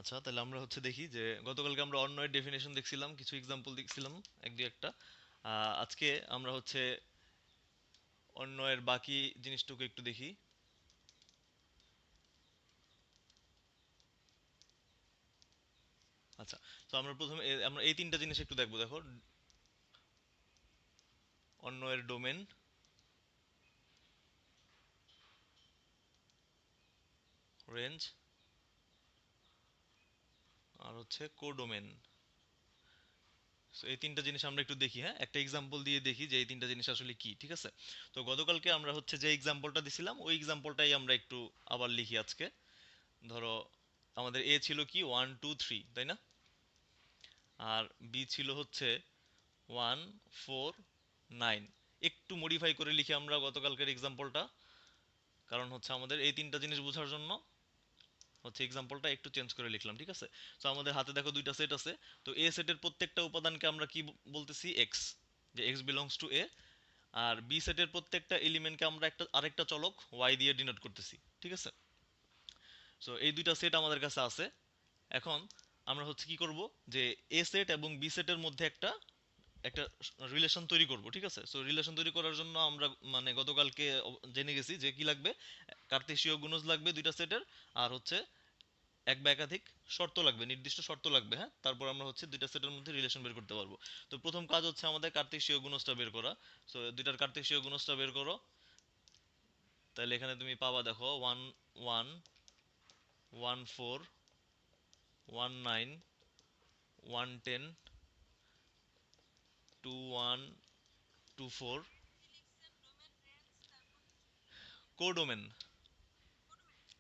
আচ্ছা, তাহলে আমরা হচ্ছে দেখি যে গতকালকে আমরা অন্যয়ের ডেফিনেশন দেখছিলাম, কিছু এক্সাম্পল দেখছিলাম এক দুই একটা। আজকে আমরা হচ্ছে অন্যয়ের বাকি জিনিসটুকু একটু দেখি। আচ্ছা, তো আমরা প্রথমে আমরা এই তিনটা জিনিস একটু দেখবো। দেখো, অন্যয়ের ডোমেন, রেঞ্জ, আর হচ্ছে কোডোমেন। সো এই তিনটা জিনিস আমরা একটু দেখি, হ্যাঁ, একটা এক্সাম্পল দিয়ে দেখি যে এই তিনটা জিনিস আসলে কি, ঠিক আছে? তো গতকালকে আমরা হচ্ছে যে এক্সাম্পলটা দিছিলাম ওই এক্সাম্পলটাই আমরা একটু আবার লিখি আজকে। ধরো, আমাদের এ ছিল কি 1 2 3, তাই না? আর বি ছিল হচ্ছে 1 4 9। একটু মডিফাই করে লিখি আমরা গতকালকের এক্সাম্পলটা, কারণ হচ্ছে আমাদের এই তিনটা জিনিস বোঝার জন্য হচ্ছে এক্সাম্পলটা একটু চেঞ্জ করে লিখলাম, ঠিক আছে? তো আমাদের হাতে দেখো দুইটা সেট আছে। তো এ সেটের প্রত্যেকটা উপাদানকে আমরা কি বলতেছি? এক্স, যে এক্স বিলংস টু এ। আর বি সেটের প্রত্যেকটা এলিমেন্টকে আমরা একটা আরেকটা চলক ওয়াই দিয়ে ডিনোট করতেছি, ঠিক আছে? সো এই দুইটা সেট আমাদের কাছে আছে। এখন আমরা হচ্ছে কি করব, যে এ সেট এবং বি সেটের মধ্যে একটা একটা রিলেশন তৈরি করব, ঠিক আছে? সো রিলেশন তৈরি করার জন্য আমরা মানে গতকালকে জেনে গেছি যে কি লাগবে। কার্তেশীয় গুণজ লাগবে দুইটা সেটের, আর হচ্ছে এক বা একাধিক শর্ত লাগবে, নির্দিষ্ট শর্ত লাগবে, হ্যাঁ, তারপর আমরা হচ্ছে দুইটা সেটের মধ্যে রিলেশন বের করতে পারবো। তো প্রথম কাজ হচ্ছে আমাদের কার্তেশীয় গুণজটা বের করা। সো দুইটার কার্তেশীয় গুণজটা বের করো। তাহলে এখানে তুমি পাবা, দেখো, 1 1 1 4 1 9 1 10 2 1 2 4। কোডোমেন,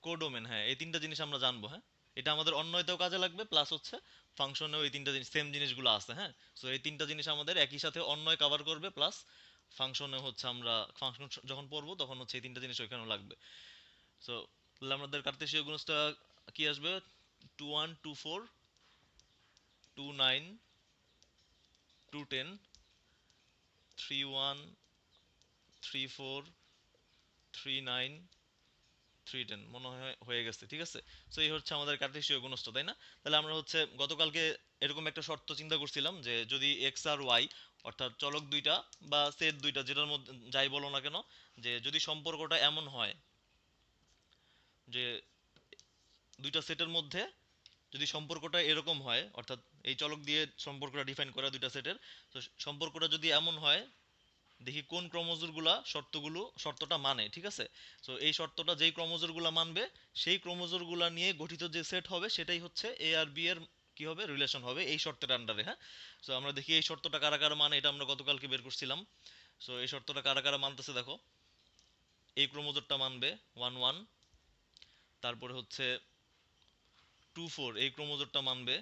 কোডোমেন, হ্যাঁ, এই তিনটা জিনিস আমরা জানবো, হ্যাঁ। এটা আমাদের অন্যতেও কাজে লাগবে, প্লাস হচ্ছে ফাংশনেও এই তিনটা জিনিস সেম জিনিসগুলো আছে, হ্যাঁ। সো এই তিনটা জিনিস আমাদের একই সাথে অন্যয় কভার করবে, প্লাস ফাংশনে হচ্ছে আমরা ফাংশন যখন পড়বো তখন হচ্ছে এই তিনটা জিনিস ওইখানেও লাগবে। সো তাহলে আমাদের কার্তেশীয় গুণজটা কি আসবে? 2 1 2 4 2 9 3 1 3 4 3 9 3 10 মনে হয় হয়ে গেছে, ঠিক আছে? সো এই হচ্ছে আমাদের কার্টেসীয় গুণস্থ, তাই না? তাহলে আমরা হচ্ছে গতকালকে এরকম একটা শর্ত চিন্তা করছিলাম যে যদি এক্স আর ওয়াই, অর্থাৎ চলক দুইটা বা সেট দুইটা, যেটার মধ্যে যাই বলো না কেন, যে যদি সম্পর্কটা এমন হয় যে দুইটা সেটের মধ্যে যদি সম্পর্কটা এরকম হয়, অর্থাৎ এই চলক দিয়ে সম্পর্কটা ডিফাইন করা দুইটা সেটের, তো সম্পর্কটা যদি এমন হয়, দেখি কোন ক্রোমোজোরগুলা শর্তটা মানে, ঠিক আছে? সো এই শর্তটা যেই ক্রোমোজোরগুলা মানবে, সেই ক্রোমোজোরগুলা নিয়ে গঠিত যে সেট হবে সেটাই হচ্ছে এ আর বি এর কি হবে, রিলেশন হবে এই শর্তের আন্ডারে, হ্যাঁ। সো আমরা দেখি এই শর্তটা কারা কারা মানে, এটা আমরা গতকালকে বের করছিলাম। সো এই শর্তটা কারা কারা মানতেছে দেখো। এই ক্রোমোজোরটা মানবে 1 1। তারপরে হচ্ছে 2 4 এই ক্রোমোজোরটা মানবে।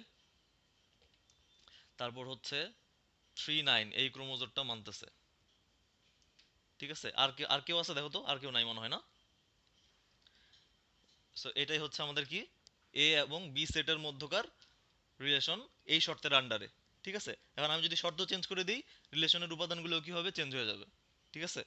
তারপর হচ্ছে 3 9 এই ক্রোমোজোরটা মানতেছে, ঠিক আছে? আর কেউ আছে দেখো তো, আর কেউ নাই মনে হয় না। সো এটাই হচ্ছে আমাদের কি, এ এবং বি সেটের মধ্যকার রিলেশন এই শর্তের আন্ডারে, ঠিক আছে? এখন আমি যদি শর্ত চেঞ্জ করে দিই, রিলেশনের উপাদানগুলো কি হবে, চেঞ্জ হয়ে যাবে, ঠিক আছে?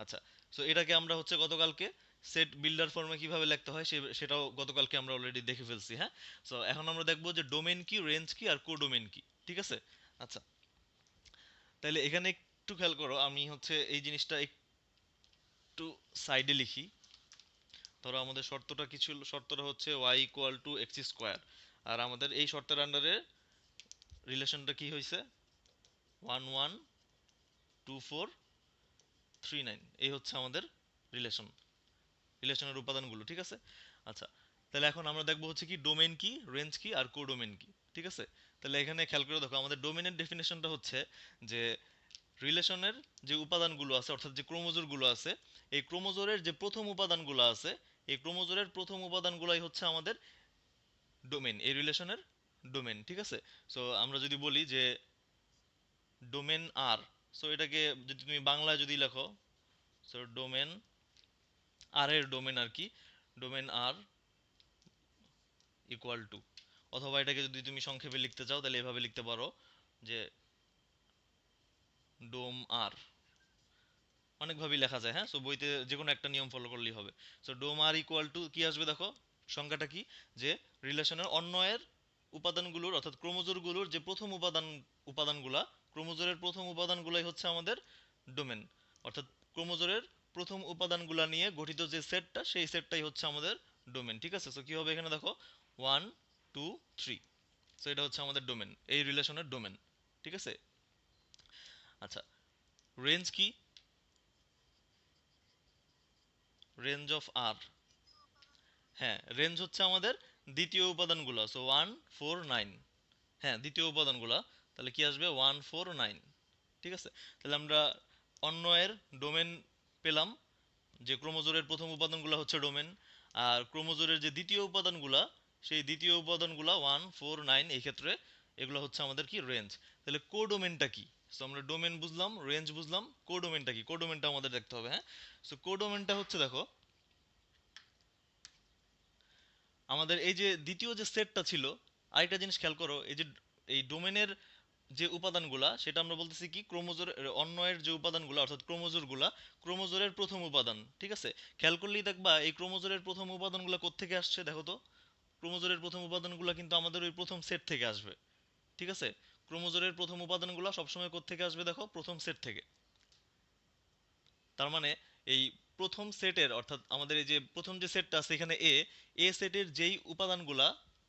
আচ্ছা, সো এটাকে আমরা হচ্ছে গতকালকে সেট বিল্ডার ফর্মে কিভাবে লিখতে হয় সেটাও গতকালকে আমরা অলরেডি দেখে ফেলছি, হ্যাঁ। সো এখন আমরা দেখবো যে ডোমেন কি, রেঞ্জ কি, আর কোডোমেন কি, ঠিক আছে? আচ্ছা, তাহলে এখানে একটু খেয়াল করো, আমি হচ্ছে এই জিনিসটা একটু সাইডে লিখি। ধরো আমাদের শর্তটা কি ছিল? শর্তটা হচ্ছে Y equal to x square. আর আমাদের এই শর্তের আন্ডারে রিলেশনটা কি হয়েছে? 1 1 2 4 3 9, এই হচ্ছে আমাদের রিলেশন, রিলেশনের উপাদানগুলো, ঠিক আছে? আচ্ছা, তাহলে এখন আমরা দেখবো হচ্ছে কি ডোমেন কি, রেঞ্জ কি, আর কোডোমেন কি, ঠিক আছে? তাহলে এখানে খেয়াল করে দেখো, আমাদের ডোমেনের ডেফিনেশনটা হচ্ছে যে রিলেশনের যে উপাদানগুলো আছে, অর্থাৎ যে ক্রোমোজোরগুলো আছে, এই ক্রোমোজোরের যে প্রথম উপাদানগুলো আছে, এই ক্রোমোজোরের প্রথম উপাদানগুলাই হচ্ছে আমাদের ডোমেন, এই রিলেশনের ডোমেন, ঠিক আছে? সো আমরা যদি বলি যে ডোমেন আর, সো এটাকে যদি তুমি বাংলায় যদি লেখো, সো ডোমেন আর এর ডোমেন আর কি, ডোমেন আর ইকুয়াল টু, অথবা এটাকে যদি তুমি সংক্ষেপে লিখতে চাও তাহলে এভাবে লিখতে পারো যে ডোম আর। অনেকভাবেই লেখা যায়, হ্যাঁ। সো বইতে যে কোনো একটা নিয়ম ফলো করলেই হবে। So dom R equal to কি আসবে দেখো, সংজ্ঞাটা কি, যে রিলেশনের অন্বয়ের উপাদানগুলোর অর্থাৎ ক্রোমোজোরগুলোর যে প্রথম উপাদানগুলা, ক্রোমোজোরের প্রথম উপাদানগুলাই হচ্ছে আমাদের ডোমেন। অর্থাৎ ক্রোমোজোরের প্রথম উপাদানগুলা নিয়ে গঠিত যে সেটটা, সেই সেটটাই হচ্ছে আমাদের ডোমেন। ঠিক আছে, সো কি হবে এখানে দেখো, 1 2 3, সো এটা হচ্ছে আমাদের ডোমেন, এই রিলেশনের ডোমেন। ঠিক আছে। আচ্ছা, রেঞ্জ কি? রেঞ্জ অফ আর, হ্যাঁ রেঞ্জ হচ্ছে আমাদের দ্বিতীয় উপাদানগুলো, সো 1 4 9। হ্যাঁ দ্বিতীয় উপাদানগুলো, তাহলে কি আসবে 1 4 9। ঠিক আছে, তাহলে আমরা অন্বয়ের ডোমেন পেলাম, যে ক্রোমোজোরের প্রথম উপাদানগুলো হচ্ছে ডোমেন, আর ক্রোমোজোরের যে দ্বিতীয় উপাদানগুলা, সেই দ্বিতীয় উপাদানগুলা 1 4 9, এই ক্ষেত্রে এগুলো হচ্ছে আমাদের কি রেঞ্জ। তাহলে কোডোমেনটা কি? সো আমরা ডোমেন বুঝলাম, রেঞ্জ বুঝলাম, কোডোমেনটা কি? কোডোমেনটা আমাদের দেখতে হবে। হ্যাঁ, সো কোডোমেনটা হচ্ছে দেখো, আমাদের এই যে দ্বিতীয় যে সেটটা ছিল, আরেকটা জিনিস খেয়াল করো, এই যে এই ডোমেনের যে উপাদানগুলা, সেটা আমরা বলতেছি কি ক্রোমোজোর অন্বয়ের যে উপাদানগুলো অর্থাৎ ক্রোমোজোরগুলা, ক্রোমোজোরের প্রথম উপাদান। ঠিক আছে, খেয়াল করলেই দেখবা এই ক্রোমোজোরের প্রথম উপাদানগুলো কোত্থেকে আসছে দেখো তো। ক্রোমোজোরের প্রথম উপাদানগুলো কিন্তু আমাদের ওই প্রথম সেট থেকে আসবে। ঠিক আছে, ক্রোমোজোরের প্রথম উপাদানগুলো সবসময় কোত্থেকে আসবে দেখো, প্রথম সেট থেকে। তার মানে এই প্রথম সেটের অর্থাৎ আমাদের এই যে প্রথম যে সেটটা আছে এখানে এ সেটের যেই উপাদানগুলা,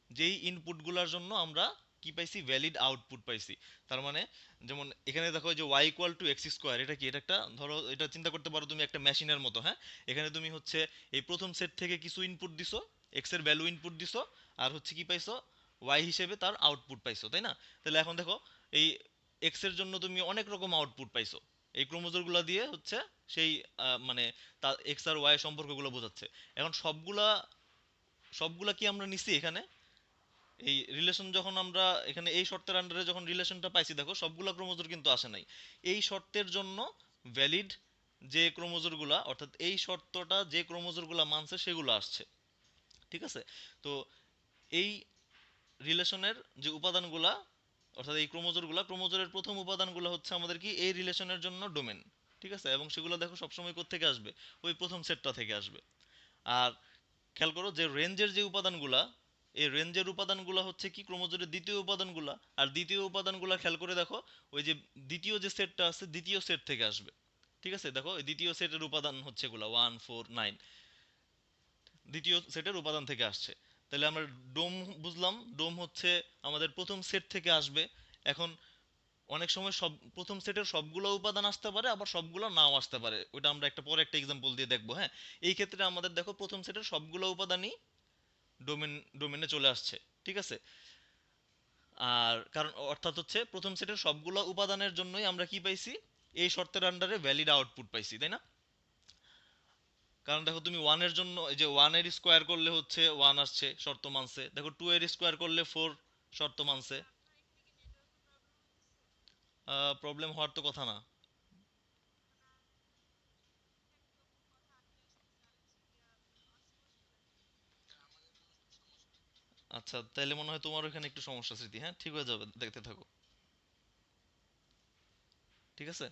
যেই ইনপুটগুলোর জন্য আমরা কি পাইছি, ভ্যালিড আউটপুট পাইছি। তার মানে যেমন এখানে দেখো যে y equal to x square, এটা কি, এটা একটা ধরো, এটা চিন্তা করতে পারো তুমি একটা মেশিনের মতো। হ্যাঁ, এখানে তুমি হচ্ছে এই প্রথম সেট থেকে কিছু ইনপুট দিছো, এক্স এর ভ্যালু ইনপুট দিছো, আর হচ্ছে কি পাইছো, ওয়াই হিসেবে তার আউটপুট পাইছো, তাই না? তাহলে এখন দেখো, এই এক্স এর জন্য তুমি অনেক রকম আউটপুট পাইছো, এই ক্রোমোজোরগুলো দিয়ে হচ্ছে সেই মানে তা এক্স আর ওয়াই সম্পর্কগুলো বোঝাচ্ছে। এখন সবগুলা সবগুলা কি আমরা নিছি এখানে, এই রিলেশন যখন আমরা এখানে এই শর্তের আন্ডারে যখন রিলেশনটা পাইছি, দেখো সবগুলা ক্রোমোজোর কিন্তু আসে নাই। এই শর্তের জন্য ভ্যালিড যে ক্রোমোজোরগুলা অর্থাৎ এই শর্তটা যে ক্রোমোজোরগুলা মানছে সেগুলো আসছে। ঠিক আছে, তো এই রিলেশনের যে উপাদানগুলা অর্থাৎ এই ক্রোমোজোরের প্রথম উপাদানগুলো হচ্ছে আমাদের কি এই রিলেশনের জন্য ডোমেন। ঠিক আছে, এবং সেগুলো দেখো সবসময় কোত্থেকে আসবে, ওই প্রথম সেটটা থেকে আসবে। আর খেয়াল করো যে রেঞ্জের যে উপাদানগুলা, এই রেঞ্জের উপাদানগুলা হচ্ছে কি ক্রোমোজোরের দ্বিতীয় উপাদানগুলা, আর দ্বিতীয় উপাদানগুলা খেয়াল করে দেখো, ওই যে দ্বিতীয় যে সেটটা আছে দ্বিতীয় সেট থেকে আসবে। ঠিক আছে, দেখো এই দ্বিতীয় সেটের উপাদান হচ্ছে এগুলা 1 4 9, দ্বিতীয় সেটের উপাদান থেকে আসছে। তাহলে আমরা ডোম বুঝলাম, ডোম হচ্ছে আমাদের প্রথম সেট থেকে আসবে। এখন অনেক সময় সব প্রথম সেটের সবগুলো উপাদান আসতে পারে, আবার সবগুলো নাও আসতে পারে, ওটা আমরা একটা পরে একটা এক্সাম্পল দিয়ে দেখবো। হ্যাঁ, এই ক্ষেত্রে আমাদের দেখো প্রথম সেটের সবগুলো উপাদানই ডোমেনে চলে আসছে। ঠিক আছে, আর কারণ অর্থাৎ হচ্ছে প্রথম সেটের সবগুলো উপাদানের জন্যই আমরা কি পাইছি, এই শর্তের আন্ডারে ভ্যালিড আউটপুট পাইছি, তাই না? কারণ দেখো তুমি ওয়ানের জন্য এই যে ওয়ান এর স্কোয়ার করলে হচ্ছে ওয়ান আসছে, শর্ত মানছে। দেখো টু এর স্কোয়ার করলে ফোর, শর্ত মানছে। প্রবলেম হওয়ার তো কথা না। আচ্ছা, তাহলে মনে হয় তোমার ওখানে একটু সমস্যা স্মৃতি। হ্যাঁ, ঠিক হয়ে যাবে, দেখতে থাকো। ঠিক আছে,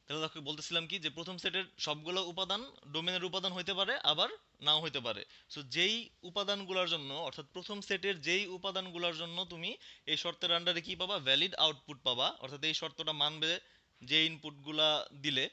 তাহলে দেখো বলতেছিলাম কি, যে প্রথম সেটের সবগুলো উপাদান ডোমেনের উপাদান হইতে পারে, আবার নাও হইতে পারে। সো যেই উপাদানগুলোর জন্য অর্থাৎ প্রথম সেটের যেই উপাদানগুলোর জন্য তুমি এই শর্তের আন্ডারে কি পাবা, ভ্যালিড আউটপুট পাবা, অর্থাৎ এই শর্তটা মানবে যে ইনপুটগুলা দিলে,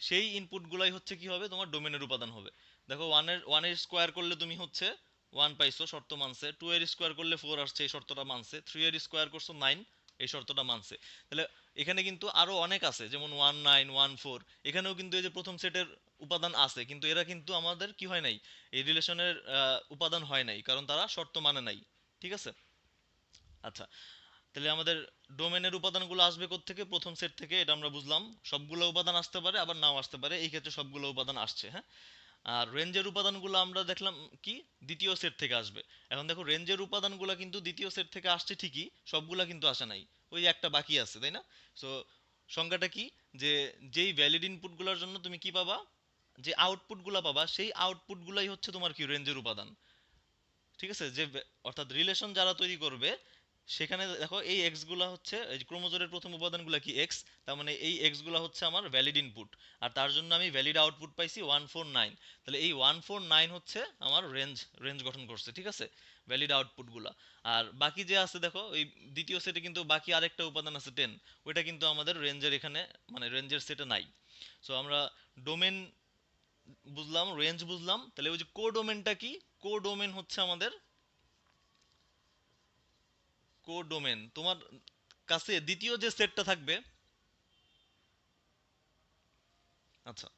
সেই ইনপুটগুলাই হচ্ছে কি হবে, তোমার ডোমেনের উপাদান হবে। দেখো ওয়ানের স্কোয়ার করলে তুমি হচ্ছে ওয়ান পাইছো, শর্ত মানছে। টু এর স্কোয়ার করলে ফোর আসছে, এই শর্তটা মানছে। থ্রি এর স্কোয়ার করছো 9, এই শর্তটা মানছে। তাহলে এখানে কিন্তু আরো অনেক আছে, যেমন 1 9 1 4, এখানেও কিন্তু এই যে প্রথম সেটের উপাদান আছে, কিন্তু এরা কিন্তু আমাদের কি হয় নাই, এই রিলেশনের উপাদান হয় নাই, কারণ তারা শর্ত মানে নাই। ঠিক আছে, আচ্ছা, তাহলে আমাদের ডোমেনের উপাদানগুলো আসবে কোত্থেকে, প্রথম সেট থেকে, এটা আমরা বুঝলাম। সবগুলো উপাদান আসতে পারে, আবার নাও আসতে পারে, এই ক্ষেত্রে সবগুলো উপাদান আসছে। হ্যাঁ, আর রেঞ্জের উপাদানগুলো আমরা দেখলাম কি দ্বিতীয় সেট থেকে আসবে। এখন দেখো রেঞ্জের উপাদানগুলো কিন্তু দ্বিতীয় সেট থেকে আসছে ঠিকই, সবগুলা কিন্তু আসে নাই, ওই একটা বাকি আছে, তাই না? সো সংজ্ঞাটা কি, যে যেই ভ্যালিড ইনপুটগুলোর জন্য তুমি কি পাবা, যে আউটপুটগুলো পাবা, সেই আউটপুটগুলাই হচ্ছে তোমার কি রেঞ্জের উপাদান। ঠিক আছে, যে অর্থাৎ রিলেশন যারা তৈরি করবে, সেখানে দেখো এই এক্স গুলা হচ্ছে এই ক্রোমোজোমের প্রথম উপাদানগুলো কি এক্স, তার মানে এই এক্স গুলা হচ্ছে আমার ভ্যালিড ইনপুট, আর তার জন্য আমি ভ্যালিড আউটপুট পাইছি 149। তাহলে এই 149 হচ্ছে আমার রেঞ্জ রেঞ্জ গঠন করছে, ঠিক আছে, ভ্যালিড আউটপুট গুলা। আর বাকি যে আছে দেখো ওই দ্বিতীয় সেটে কিন্তু বাকি আরেকটা উপাদান আছে 10, ওইটা কিন্তু আমাদের রেঞ্জের এখানে মানে রেঞ্জের সেটে নাই। সো আমরা ডোমেন বুঝলাম, রেঞ্জ বুঝলাম, তাহলে ওই যে কোডোমেনটা কি, কোডোমেন হচ্ছে আমাদের কোডোমেন তোমার কাছে দ্বিতীয় যে সেটটা থাকবে। আচ্ছা,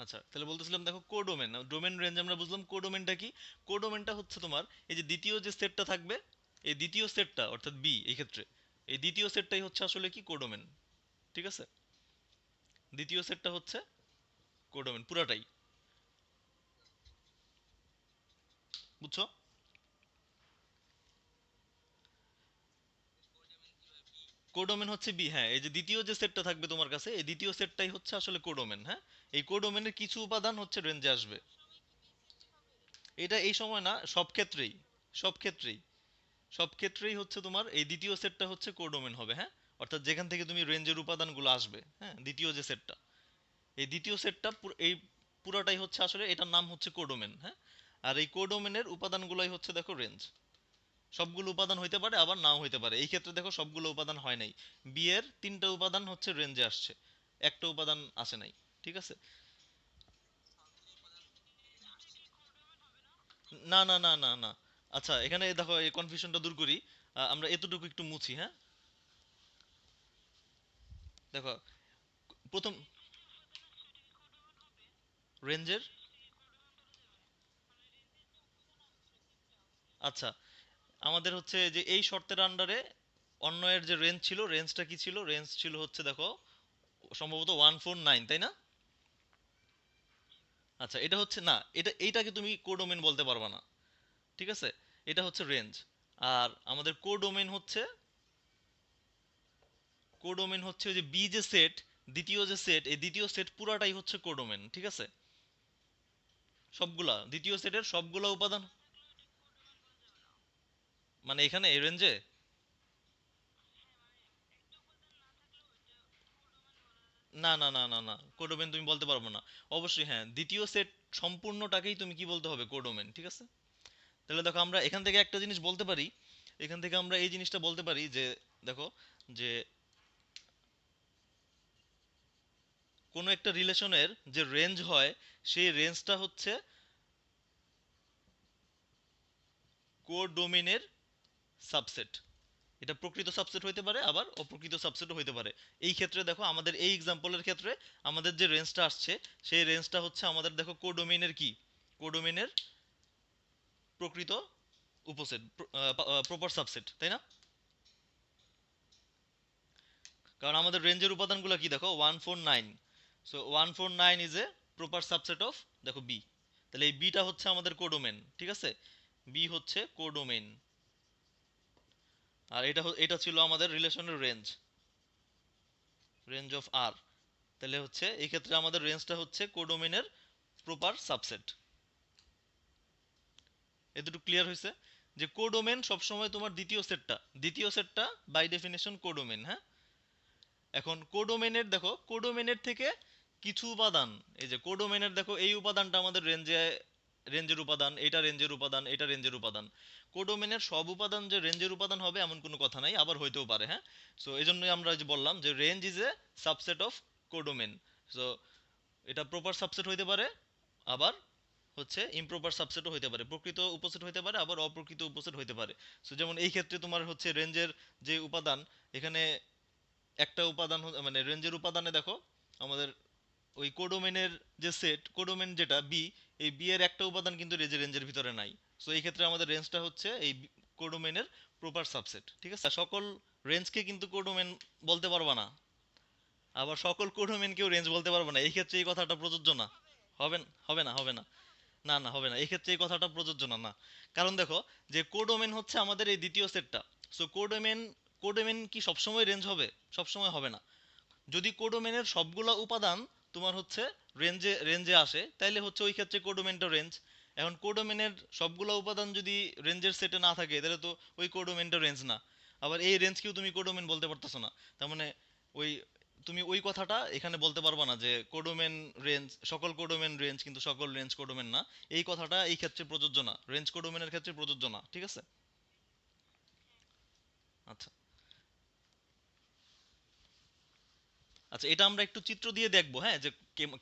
আচ্ছা তাহলে বলতেছিলাম দেখো কোডোমেন ডোমেন রেঞ্জ আমরা বুঝলাম, কোডোমেনটা কি, কোডোমেনটা হচ্ছে তোমার এই যে দ্বিতীয় যে সেটটা থাকবে, এই দ্বিতীয় সেটটা অর্থাৎ বি এই ক্ষেত্রে, এই দ্বিতীয় সেটটাই হচ্ছে আসলে কি কোডোমেন, ঠিক আছে, দ্বিতীয় সেটটা হচ্ছে কোডোমেন পুরাটাই, বুঝছো? কোডোমেন হচ্ছে বি, হ্যাঁ, এই যে দ্বিতীয় যে সেটটা থাকবে তোমার কাছে এই দ্বিতীয় সেটটাই হচ্ছে আসলে কোডোমেন, হ্যাঁ। এই কোডোমেনের কিছু উপাদান হচ্ছে রেঞ্জে আসবে। এটা এই সময় না, সব ক্ষেত্রেই, সব ক্ষেত্রেই, সব ক্ষেত্রেই হচ্ছে তোমার এই দ্বিতীয় সেটটা হচ্ছে কোডোমেন হবে, হ্যাঁ। অর্থাৎ যেখান থেকে তুমি রেঞ্জের উপাদানগুলো আসবে, হ্যাঁ, দ্বিতীয় যে সেটটা, এই দ্বিতীয় সেটটা এই পুরোটাই হচ্ছে আসলে এটার নাম হচ্ছে কোডোমেন, হ্যাঁ। আর এই কোডোমেনের উপাদানগুলোই হচ্ছে দেখো রেঞ্জ। সবগুলো উপাদান হইতে পারে আবার নাও হইতে পারে, এই ক্ষেত্রে দেখো সবগুলো উপাদান হয় নাই, বি এর তিনটা উপাদান হচ্ছে রেঞ্জে আসছে, একটা উপাদান আসে নাই, ঠিক আছে। না না না না না, আচ্ছা এখানে দেখো এই কনফিউশনটা দূর করি, আমরা এতটুকু একটু মুছি, হ্যাঁ। দেখো প্রথম রেঞ্জের, আচ্ছা আমাদের হচ্ছে যে এই শর্তের আন্ডারে অন্যয়ের যে রেঞ্জ ছিল, রেঞ্জটা কি ছিল, রেঞ্জ ছিল হচ্ছে দেখো সম্ভবত 149, তাই না? আচ্ছা এটা হচ্ছে না, এইটাকে তুমি কোডোমেন বলতে পারবা না, ঠিক আছে, এটা হচ্ছে রেঞ্জ। আর আমাদের কোডোমেন হচ্ছে ওই যে বি যে সেট, দ্বিতীয় যে সেট, এই দ্বিতীয় সেট পুরাটাই হচ্ছে কোডোমেন, ঠিক আছে, সবগুলা দ্বিতীয় সেটের সবগুলা উপাদান, মানে এখানে এই রেঞ্জে, না না না না না, কোডোমেন তুমি বলতে পারবো না। অবশ্যই হ্যাঁ, দ্বিতীয় সেট সম্পূর্ণটাকেই তুমি কি বলতে হবে, কোডোমেন, ঠিক আছে। তাহলে দেখো আমরা এখান থেকে একটা জিনিস বলতে পারি, এখান থেকে আমরা এই জিনিসটা বলতে পারি যে দেখো, যে কোনো একটা রিলেশনের যে রেঞ্জ হয় সেই রেঞ্জটা হচ্ছে কোডোমেনের সাবসেট। এটা প্রকৃত সাবসেট হইতে পারে আবার অপ্রকৃত সাবসেটও হইতে পারে। এই ক্ষেত্রে দেখো আমাদের এই এক্সাম্পলের ক্ষেত্রে আমাদের যে রেঞ্জটা আসছে সেই রেঞ্জটা হচ্ছে আমাদের দেখো কোডোমেনের কি, কোডোমেনের প্রকৃত উপসেট, প্রপার সাবসেট, তাই না? কারণ আমাদের রেঞ্জের উপাদানগুলো কি দেখো 149, so 149 is a proper subset of দেখো বি, তাহলে এই বিটা হচ্ছে আমাদের কোডোমেন, ঠিক আছে, বি হচ্ছে কোডোমেন। আর এটা ছিল আমাদের রিলেশনের রেঞ্জ, রেঞ্জ অফ আর। তাহলে হচ্ছে এই ক্ষেত্রে আমাদের রেঞ্জটা হচ্ছে কোডোমেনের প্রপার সাবসেট। এতটুকু ক্লিয়ার হয়েছে যে কোডোমেন সবসময় তোমার দ্বিতীয় সেটটা বাই ডেফিনেশন কোডোমেন, হ্যাঁ। এখন কোডোমেনের দেখো, কোডোমেনের থেকে কিছু উপাদান, এই যে কোডোমেনের দেখো এই উপাদানটা আমাদের রেঞ্জের উপাদান, এটা রেঞ্জের উপাদান, এটা রেঞ্জের উপাদান। কোডোমেনের সব উপাদান যে রেঞ্জের উপাদান হবে এমন কোনো কথা নাই, আবার হইতেও পারে, হ্যাঁ। সো এই জন্যই আমরা যে বললাম যে range is a subset of codomain. So এটা প্রপার সাবসেট হইতে পারে, আবার হচ্ছে ইমপ্রপার সাবসেটও হইতে পারে, প্রকৃত উপসেট হইতে পারে আবার অপ্রকৃত উপসেট হইতে পারে। সো যেমন এই ক্ষেত্রে তোমার হচ্ছে রেঞ্জের যে উপাদান, এখানে একটা উপাদান মানে রেঞ্জের উপাদানে দেখো আমাদের ওই কোডোমেনের যে সেট, কোডোমেন যেটা বি, এই বি এর একটা উপাদান কিন্তু রেঞ্জের ভিতরে নাই। সো এই ক্ষেত্রে আমাদের রেঞ্জটা হচ্ছে এই কোডোমেনের প্রপার সাবসেট, ঠিক আছে। সকল রেঞ্জকে কিন্তু কোডোমেন বলতে পারবা না, আবার সকল কোডোমেনকেও রেঞ্জ বলতে পারবা না, এই ক্ষেত্রে এই কথাটা প্রযোজ্য না। হবে না না না, হবে না, এই ক্ষেত্রে এই কথাটা প্রযোজ্য না, না। কারণ দেখো যে কোডোমেন হচ্ছে আমাদের এই দ্বিতীয় সেটটা, সো কোডোমেন কি সবসময় রেঞ্জ হবে? সবসময় হবে না। যদি কোডোমেনের সবগুলা উপাদান তোমার হচ্ছে রেঞ্জে আসে, তাইলে হচ্ছে ওই ক্ষেত্রে কোডোমেনটা রেঞ্জ। এখন কোডোমেনের সবগুলো উপাদান যদি রেঞ্জের সেটে না থাকে তাহলে তো ওই কোডোমেনটা রেঞ্জ না। আবার এই রেঞ্জকেও তুমি কোডোমেন বলতে পারতেছো না। তার মানে ওই তুমি ওই কথাটা এখানে বলতে পারবা না যে কোডোমেন রেঞ্জ, সকল কোডোমেন রেঞ্জ কিন্তু সকল রেঞ্জ কোডোমেন না। এই কথাটা এই ক্ষেত্রে প্রযোজ্য না, রেঞ্জ কোডোমেনের ক্ষেত্রে প্রযোজ্য না, ঠিক আছে? আচ্ছা, আচ্ছা, এটা আমরা একটু চিত্র দিয়ে দেখবো, হ্যাঁ, যে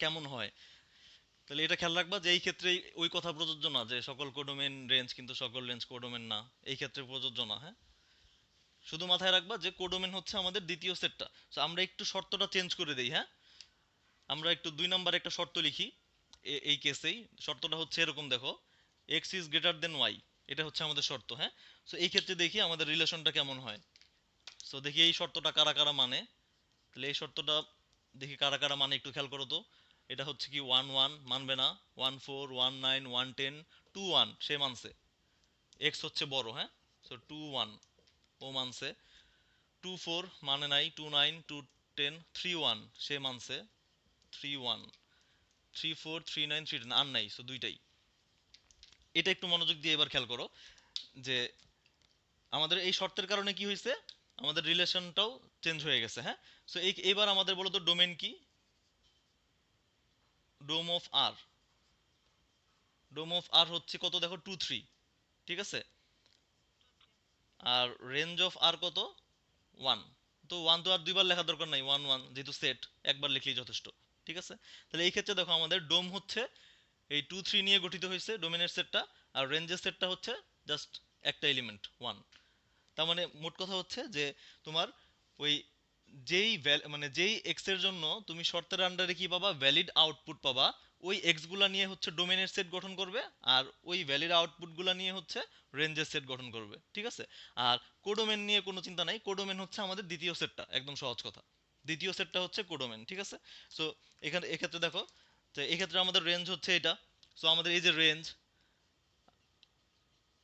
কেমন হয়। তাহলে এটা খেয়াল রাখবা যে এই ক্ষেত্রে ওই কথা প্রযোজ্য না যে সকল কোডোমেন রেঞ্জ কিন্তু সকল রেঞ্জ কোডোমেন না, এই ক্ষেত্রে প্রযোজ্য না, হ্যাঁ। শুধু মাথায় রাখবা যে কোডোমেন হচ্ছে আমাদের দ্বিতীয় সেটটা। তো আমরা একটু শর্তটা চেঞ্জ করে দেই, হ্যাঁ। আমরা একটু 2 নম্বর একটা শর্ত লিখি এই কেসেই। শর্তটা হচ্ছে এরকম, দেখো, x is greater than y, এটা হচ্ছে আমাদের শর্ত, হ্যাঁ। সো এই ক্ষেত্রে দেখি আমাদের রিলেশনটা কেমন হয়। সো দেখি এই শর্তটা কারা কারা মানে। তাহলে এই শর্তটা দেখি কারা কারা মানে, একটু খেয়াল করো তো। এটা হচ্ছে কি 1 1 মানবে না, 1 4 1 9 1 10 2 1 সে মানছে, এক্স হচ্ছে বড়, হ্যাঁ। সো 2 1 ও মানছে। 2 4 মানে নাই, 2 9 2 10 3 1 সে মানছে, 3 1 3 4 3 9 3 10 আর নাই, সো দুইটাই। এটা একটু মনোযোগ দিয়ে এবার খেয়াল করো যে আমাদের এই শর্তের কারণে কি হয়েছে, আমাদের রিলেশনটাও চেঞ্জ হয়ে গেছে, হ্যাঁ। সো এইবার আমাদের বলো তো ডোমেন কি। Dom of R, dome of আর হচ্ছে কত, দেখো 2 3, ঠিক আছে। আর রেঞ্জ অফ আর কত, 1। তো 1 তো আর দুইবার লেখার দরকার নাই, 1 1 যেহেতু সেট, একবার লিখলেই যথেষ্ট, ঠিক আছে। তাহলে এই ক্ষেত্রে দেখো আমাদের ডোম হচ্ছে এই 2 3 নিয়ে গঠিত হয়েছে ডোমেনের সেটটা, আর রেঞ্জের সেটটা হচ্ছে জাস্ট একটা এলিমেন্ট 1। তার মানে মোট কথা হচ্ছে যে তোমার ওই মানে যেই এক্স এর জন্য তুমি শর্তের আন্ডারে কি পাবা, ভ্যালিড আউটপুট পাবা, ওই এক্স গুলা নিয়ে হচ্ছে ডোমেনের সেট গঠন করবে, আর ওই ভ্যালিড আউটপুট গুলা নিয়ে হচ্ছে রেঞ্জের সেট গঠন করবে, ঠিক আছে। আর কোডোমেন নিয়ে কোনো চিন্তা নাই, কোডোমেন হচ্ছে আমাদের দ্বিতীয় সেটটা, একদম সহজ কথা। দ্বিতীয় সেটটা হচ্ছে কোডোমেন, ঠিক আছে। সো এখানে এক্ষেত্রে দেখো, তো এক্ষেত্রে আমাদের রেঞ্জ হচ্ছে এটা। সো আমাদের এই যে রেঞ্জ,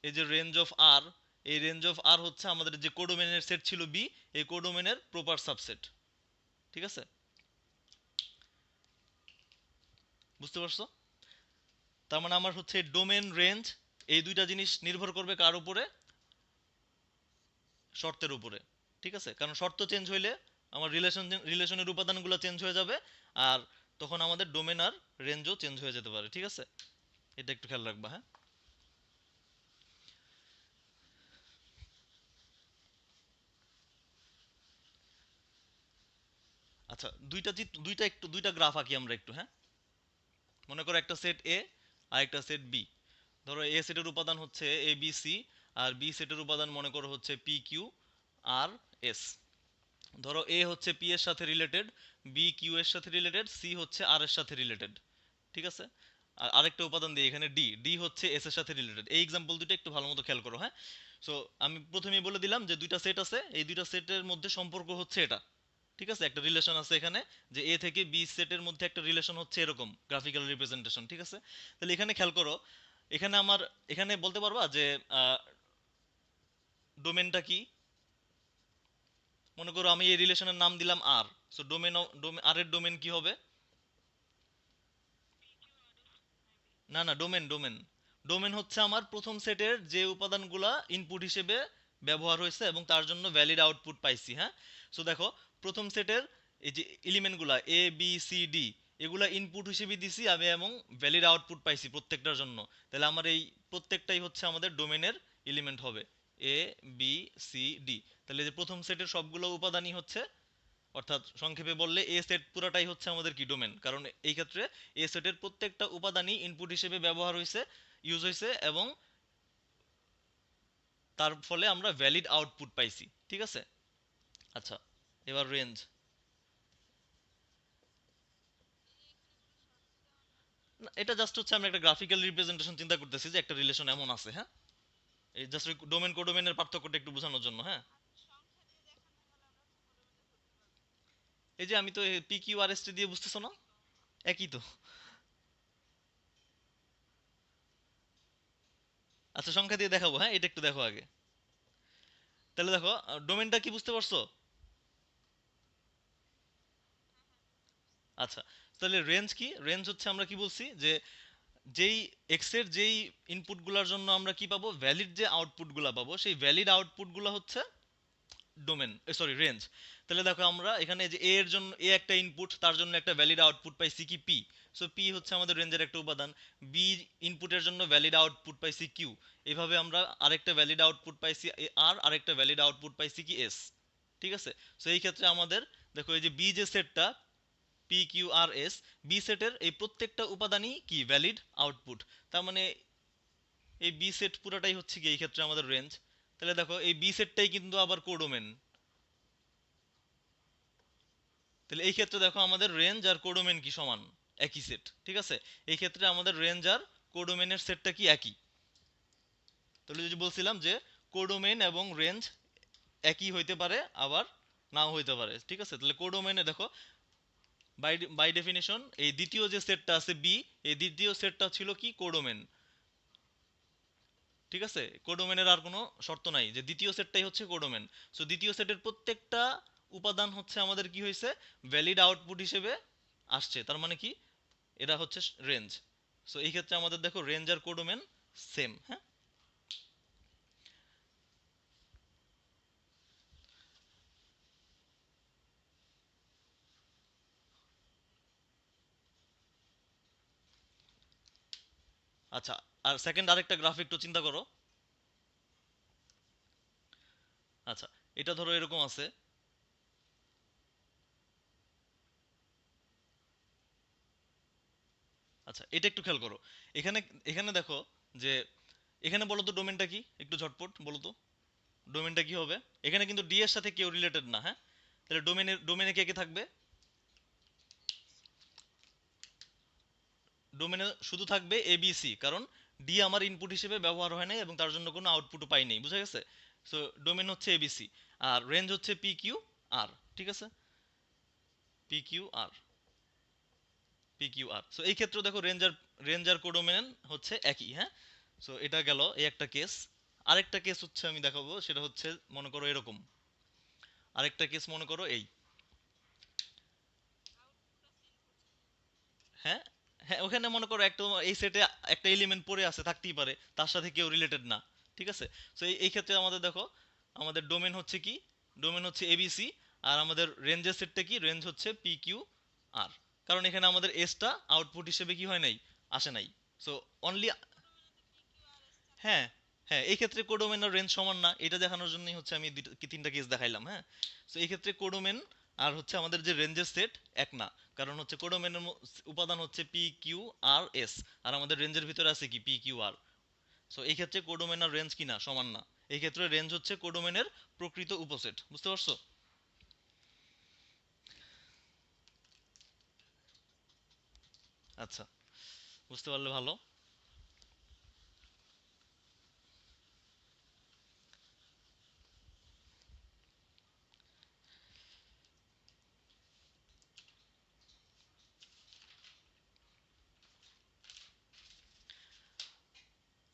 এই যে রেঞ্জ অফ আর, এই রেঞ্জ অফ আর হচ্ছে আমাদের যে কোডোমেনের সেট ছিল বি, এই কোডোমেনের প্রপার সাবসেট, ঠিক আছে। বুঝতে পারছো? তার মানে আমার হচ্ছে ডোমেন রেঞ্জ, এই দুইটা জিনিস নির্ভর করবে কার উপরে, শর্তের উপরে, ঠিক আছে। কারণ শর্ত চেঞ্জ হইলে আমার রিলেশনের উপাদানগুলো চেঞ্জ হয়ে যাবে, আর তখন আমাদের ডোমেন আর রেঞ্জও চেঞ্জ হয়ে যেতে পারে, ঠিক আছে। এটা একটু খেয়াল রাখবা, হ্যাঁ। আচ্ছা, দুইটা গ্রাফ আঁকি আমরা একটু, হ্যাঁ। মনে করো একটা সেট এ আর একটা সেট বি। ধরো এ সেটের উপাদান হচ্ছে A B C, R B সেটের উপাদান মনে করো হচ্ছে পি কিউ আর এস। ধরো এ হচ্ছে পি এর সাথে রিলেটেড, বি কিউ এর সাথে রিলেটেড, সি হচ্ছে আর এর সাথে রিলেটেড, ঠিক আছে। আর আরেকটা উপাদান দিই এখানে ডি, ডি হচ্ছে এস এর সাথে রিলেটেড। এই এক্সাম্পল দুটো একটু ভালো মতো খেয়াল করো, হ্যাঁ। সো আমি প্রথমেই বলে দিলাম যে দুইটা সেট আছে, এই দুইটা সেটের মধ্যে সম্পর্ক হচ্ছে এটা, ঠিক আছে। একটা রিলেশন আছে এখানে, যে এ থেকে বি সেটের মধ্যে একটা রিলেশন হচ্ছে এরকম গ্রাফিক্যাল রিপ্রেজেন্টেশন, ঠিক আছে। তাহলে এখানে খেয়াল করো, এখানে আমার, এখানে বলতে পারবা যে ডোমেনটা কি। মনে করো আমি এই রিলেশনের নাম দিলাম আর, সো আর এর ডোমেন কি হবে। না না, ডোমেন ডোমেন ডোমেন হচ্ছে আমার প্রথম সেটের যে উপাদানগুলা ইনপুট হিসেবে ব্যবহার হয়েছে এবং তার জন্য ভ্যালিড আউটপুট পাইছি, হ্যাঁ। সো দেখো, প্রথম সেটের এই যে এলিমেন্টগুলা এ বি সি ডি, এগুলা ইনপুট হিসেবে দিছি আমি এবং ভ্যালিড আউটপুট পাইছি প্রত্যেকটার জন্য। তাহলে আমার এই প্রত্যেকটাই হচ্ছে আমাদের ডোমেনের এলিমেন্ট হবে, এ বি সি ডি। তাহলে এই যে প্রথম সেটের সবগুলো উপাদানই হচ্ছে, অর্থাৎ সংক্ষেপে বললে এ সেট পুরাটাই হচ্ছে আমাদের কি ডোমেন, কারণ এই ক্ষেত্রে এ সেটের প্রত্যেকটা উপাদানই ইনপুট হিসেবে ব্যবহার হয়েছে, ইউজ হয়েছে, এবং তার ফলে আমরা ভ্যালিড আউটপুট পাইছি, ঠিক আছে। আচ্ছা, এবার রেঞ্জ। এটা জাস্ট হচ্ছে আমরা একটা গ্রাফিক্যাল রিপ্রেজেন্টেশন চিন্তা করতেছি যে একটা রিলেশন এমন আছে, হ্যাঁ। এই জাস্ট ডোমেন কোডোমেনের পার্থক্যটা একটু বোঝানোর জন্য, হ্যাঁ। এই যে আমি তো P Q R S T দিয়ে, বুঝতেছো না? একই তো। আচ্ছা, সংখ্যা দিয়ে দেখাবো, হ্যাঁ, এটা একটু দেখো আগে। তাহলে দেখো, ডোমেনটা কি বুঝতে পারছো? আচ্ছা, তাহলে রেঞ্জ কি? রেঞ্জ হচ্ছে আমরা কি বলছি যে যেই এক্স এর যেই ইনপুটগুলোর জন্য আমরা কি পাবো, ভ্যালিড যে আউটপুটগুলো পাবো, সেই ভ্যালিড আউটপুটগুলো হচ্ছে ডোমেন, সরি রেঞ্জ। তাহলে দেখো আমরা এখানে যে এ এর জন্য এ একটা ইনপুট, তার জন্য একটা ভ্যালিড আউটপুট পাইছি কি পি। সো পি হচ্ছে আমাদের রেঞ্জের একটা উপাদান। বি ইনপুটের জন্য ভ্যালিড আউটপুট পাইছি কিউ। এইভাবে আমরা আরেকটা ভ্যালিড আউটপুট পাইছি আর আরেকটা ভ্যালিড আউটপুট পাইছি কি এস। ঠিক আছে। সো এই ক্ষেত্রে আমাদের দেখো এই যে বি যে সেটটা P Q R S, B সেটের এই প্রত্যেকটা উপাদানই কি ভ্যালিড আউটপুট। তার মানে এই বি সেট পুরোটাই হচ্ছে কি এই ক্ষেত্রে আমাদের রেঞ্জ। তাহলে দেখো এই বি সেটটাই কিন্তু আবার কোডোমেন। তাহলে এই ক্ষেত্রে দেখো আমাদের রেঞ্জ আর কোডোমেন কি সমান, একই সেট। ঠিক আছে। এই ক্ষেত্রে আমাদের রেঞ্জ আর কোডোমেনের সেটটা কি একই। তাহলে যদি বলছিলাম যে কোডোমেন এবং রেঞ্জ একই হইতে পারে আবার নাও হইতে পারে। ঠিক আছে। তাহলে কোডোমেনে দেখো বাই বাই ডেফিনিশন এই দ্বিতীয় যে সেটটা আছে বি, এই দ্বিতীয় সেটটা ছিল কি কোডোমেন। ঠিক আছে। কোডোমেনের আর কোনো শর্ত নাই, যে দ্বিতীয় সেটটাই হচ্ছে কোডোমেন। সো দ্বিতীয় সেটের প্রত্যেকটা উপাদান হচ্ছে আমাদের কি হয়েছে, ভ্যালিড আউটপুট হিসেবে আসছে। তার মানে কি এরা হচ্ছে রেঞ্জ। সো এই ক্ষেত্রে আমাদের দেখো রেঞ্জ আর কোডোমেন সেম। হ্যাঁ। আচ্ছা, আর সেকেন্ড আরেকটা গ্রাফ একটু চিন্তা করো। আচ্ছা, এটা ধরো এরকম আছে। আচ্ছা, এটা একটু খেয়াল করো। এখানে এখানে দেখো যে এখানে বলো তো ডোমেনটা কি, একটু ঝটপট বলো তো ডোমেনটা কি হবে। এখানে কিন্তু ডি এর সাথে কেউ রিলেটেড না। হ্যাঁ। তাহলে ডোমেনে কে কে থাকবে? ডোমেনে শুধু থাকবে এবিসি, কারণ ডি আমার ইনপুট হিসেবে ব্যবহার হয় নাই এবং তার জন্য কোনো আউটপুটও পাই নাই। বুঝা গেছে? সো ডোমেন হচ্ছে এবিসি। আর রেঞ্জ হচ্ছে পি কিউ আর। ঠিক আছে। P Q R, P Q R. So এই ক্ষেত্রে দেখো রেঞ্জ আর কোডোমেন হচ্ছে একই। হ্যাঁ। সো এটা গেল এই একটা কেস। আরেকটা কেস হচ্ছে আমি দেখাবো, সেটা হচ্ছে মনে করো এরকম। আরেকটা কেস মনে করো এই। হ্যাঁ। হ্যাঁ, ওখানে মনে করো একটা এই সেটে একটা এলিমেন্ট পড়ে আছে, থাকতেই পারে, তার সাথে কেউ রিলেটেড না। ঠিক আছে। সো এই ক্ষেত্রে আমাদের দেখো আমাদের ডোমেন হচ্ছে কি, ডোমেন হচ্ছে এবিসি। আর আমাদের রেঞ্জের সেটটা কি, রেঞ্জ হচ্ছে পি কিউ আর। কারণ এখানে আমাদের এসটা আউটপুট হিসেবে কি হয় নাই, আসে নাই। সো অনলি, হ্যাঁ, হ্যাঁ, এই ক্ষেত্রে কোডোমেন আর রেঞ্জ সমান না, এটা দেখানোর জন্যই হচ্ছে আমি দুইটা কি তিনটা কেস দেখাইলাম। হ্যাঁ। সো এই ক্ষেত্রে কোডোমেন আর হচ্ছে আমাদের যে রেঞ্জের সেট এক না। কারণ হচ্ছে কোডোমেনের উপাদান হচ্ছে পি কিউ আর এস, আর আমাদের রেঞ্জের ভিতরে আছে কি পি কিউ আর। সো এই ক্ষেত্রে কোডোমেন আর রেঞ্জ কি না, সমান না। এই ক্ষেত্রে রেঞ্জ হচ্ছে কোডোমেনের প্রকৃত উপসেট। বুঝতে পারছো? আচ্ছা, বুঝতে পারলে ভালো।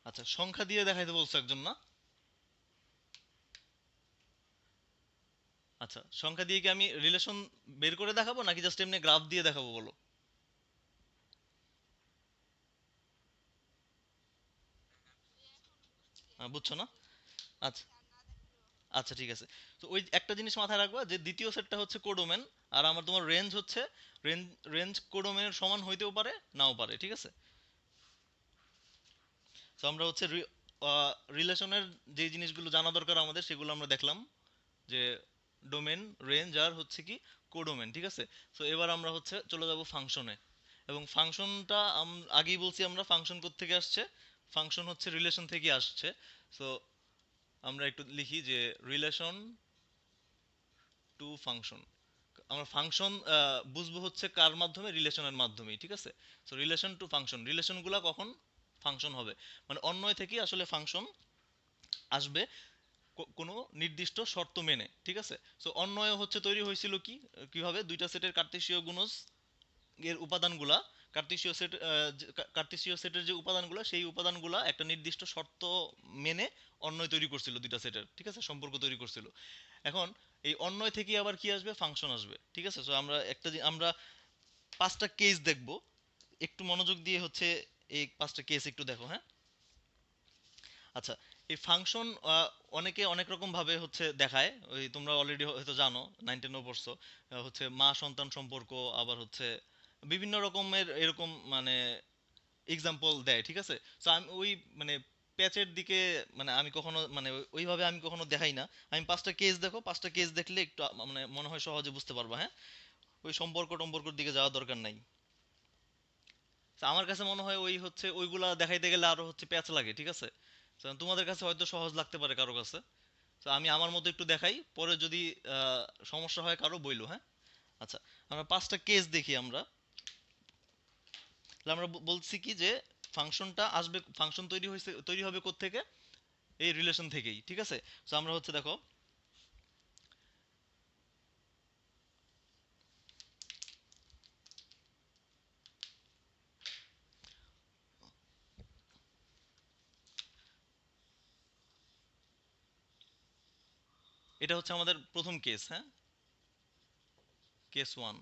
আচ্ছা, সংখ্যা দিয়ে দেখাইতে বলছো একজন না? আচ্ছা, সংখ্যা দিয়ে কি আমি রিলেশন বের করে দেখাবো নাকি জাস্ট এমনি গ্রাফ দিয়ে দেখাবো বলো? বুঝছো না? আচ্ছা, আচ্ছা, ঠিক আছে। তো ওই একটা জিনিস মাথায় রাখবা যে দ্বিতীয় সেটটা হচ্ছে কোডোমেন, আর আমার তোমার রেঞ্জ হচ্ছে রেঞ্জ রেঞ্জ কোডোমেনের সমান হইতেও পারে, নাও পারে। ঠিক আছে। তো আমরা হচ্ছে রিলেশনের যে জিনিসগুলো জানা দরকার আমাদের সেগুলো আমরা দেখলাম, যে ডোমেন, রেঞ্জ আর হচ্ছে কি কোডোমেন। ঠিক আছে। তো এবার আমরা হচ্ছে চলে যাব ফাংশনে। এবং ফাংশনটা আগেই বলছি আমরা ফাংশন থেকে আসছে, ফাংশন হচ্ছে রিলেশন থেকে আসছে। সো আমরা একটু লিখি যে রিলেশন টু ফাংশন। আমরা ফাংশন বুঝবো হচ্ছে কার মাধ্যমে, রিলেশনের মাধ্যমেই। ঠিক আছে। সো রিলেশন টু ফাংশন, রিলেশনগুলো কখন ফাংশন হবে, মানে অন্যয় থেকে আসলে ফাংশন আসবে কোনো নির্দিষ্ট শর্ত মেনে। ঠিক আছে। সো অন্যয় হচ্ছে তৈরি হয়েছিল কি, কিভাবে দুইটা সেটের কার্তেশীয় গুণজ এর উপাদানগুলা, কার্তেশীয় সেট কার্তেশীয় সেটের যে উপাদানগুলো, সেই উপাদানগুলা একটা নির্দিষ্ট শর্ত মেনে অন্যয় তৈরি করছিল দুইটা সেটের। ঠিক আছে, সম্পর্ক তৈরি করছিল। এখন এই অন্যয় থেকে আবার কি আসবে, ফাংশন আসবে। ঠিক আছে। সো আমরা পাঁচটা কেস দেখবো, একটু মনোযোগ দিয়ে হচ্ছে এই পাঁচটা কেস একটু দেখো, হ্যাঁ? আচ্ছা, এই ফাংশন অনেকে অনেক রকম ভাবে হচ্ছে দেখায়, ওই তোমরা অলরেডি হয়তো জানো, 9-10 পড়ছো, হচ্ছে মা সন্তান সম্পর্ক, আবার হচ্ছে বিভিন্ন রকমের এরকম মানে এক্সাম্পল দেয়, ঠিক আছে? সো আমি ওই মানে প্যাচের দিকে মানে আমি কখনো মানে ওইভাবে আমি কখনো দেখাই না। আমি পাঁচটা কেস দেখো, পাঁচটা কেস দেখলে একটু মানে মনে হয় সহজে বুঝতে পারবা, হ্যাঁ? ওই সম্পর্ক টম্পর্কর দিকে যাওয়ার দরকার নাই। তো আমার কাছে মনে হয় ওই হচ্ছে ওইগুলা দেখাইতে গেলে আরো হচ্ছে প্যাচ লাগে, ঠিক আছে? তো তোমাদের কাছে হয়তো সহজ লাগতে পারে কারো কাছে। তো আমি আমার মতো একটু দেখাই, পরে যদি আহ, সমস্যা হয় কারো বইলো, হ্যাঁ? আচ্ছা, আমরা পাঁচটা কেস দেখি আমরা। তাহলে আমরা বলছি কি যে ফাংশনটা আসবে, ফাংশন তৈরি হবে কোত্থেকে? এই রিলেশন থেকেই, ঠিক আছে? তো আমরা হচ্ছে দেখো, এটা হচ্ছে আমাদের প্রথম কেস, হ্যাঁ? কেস ওয়ান,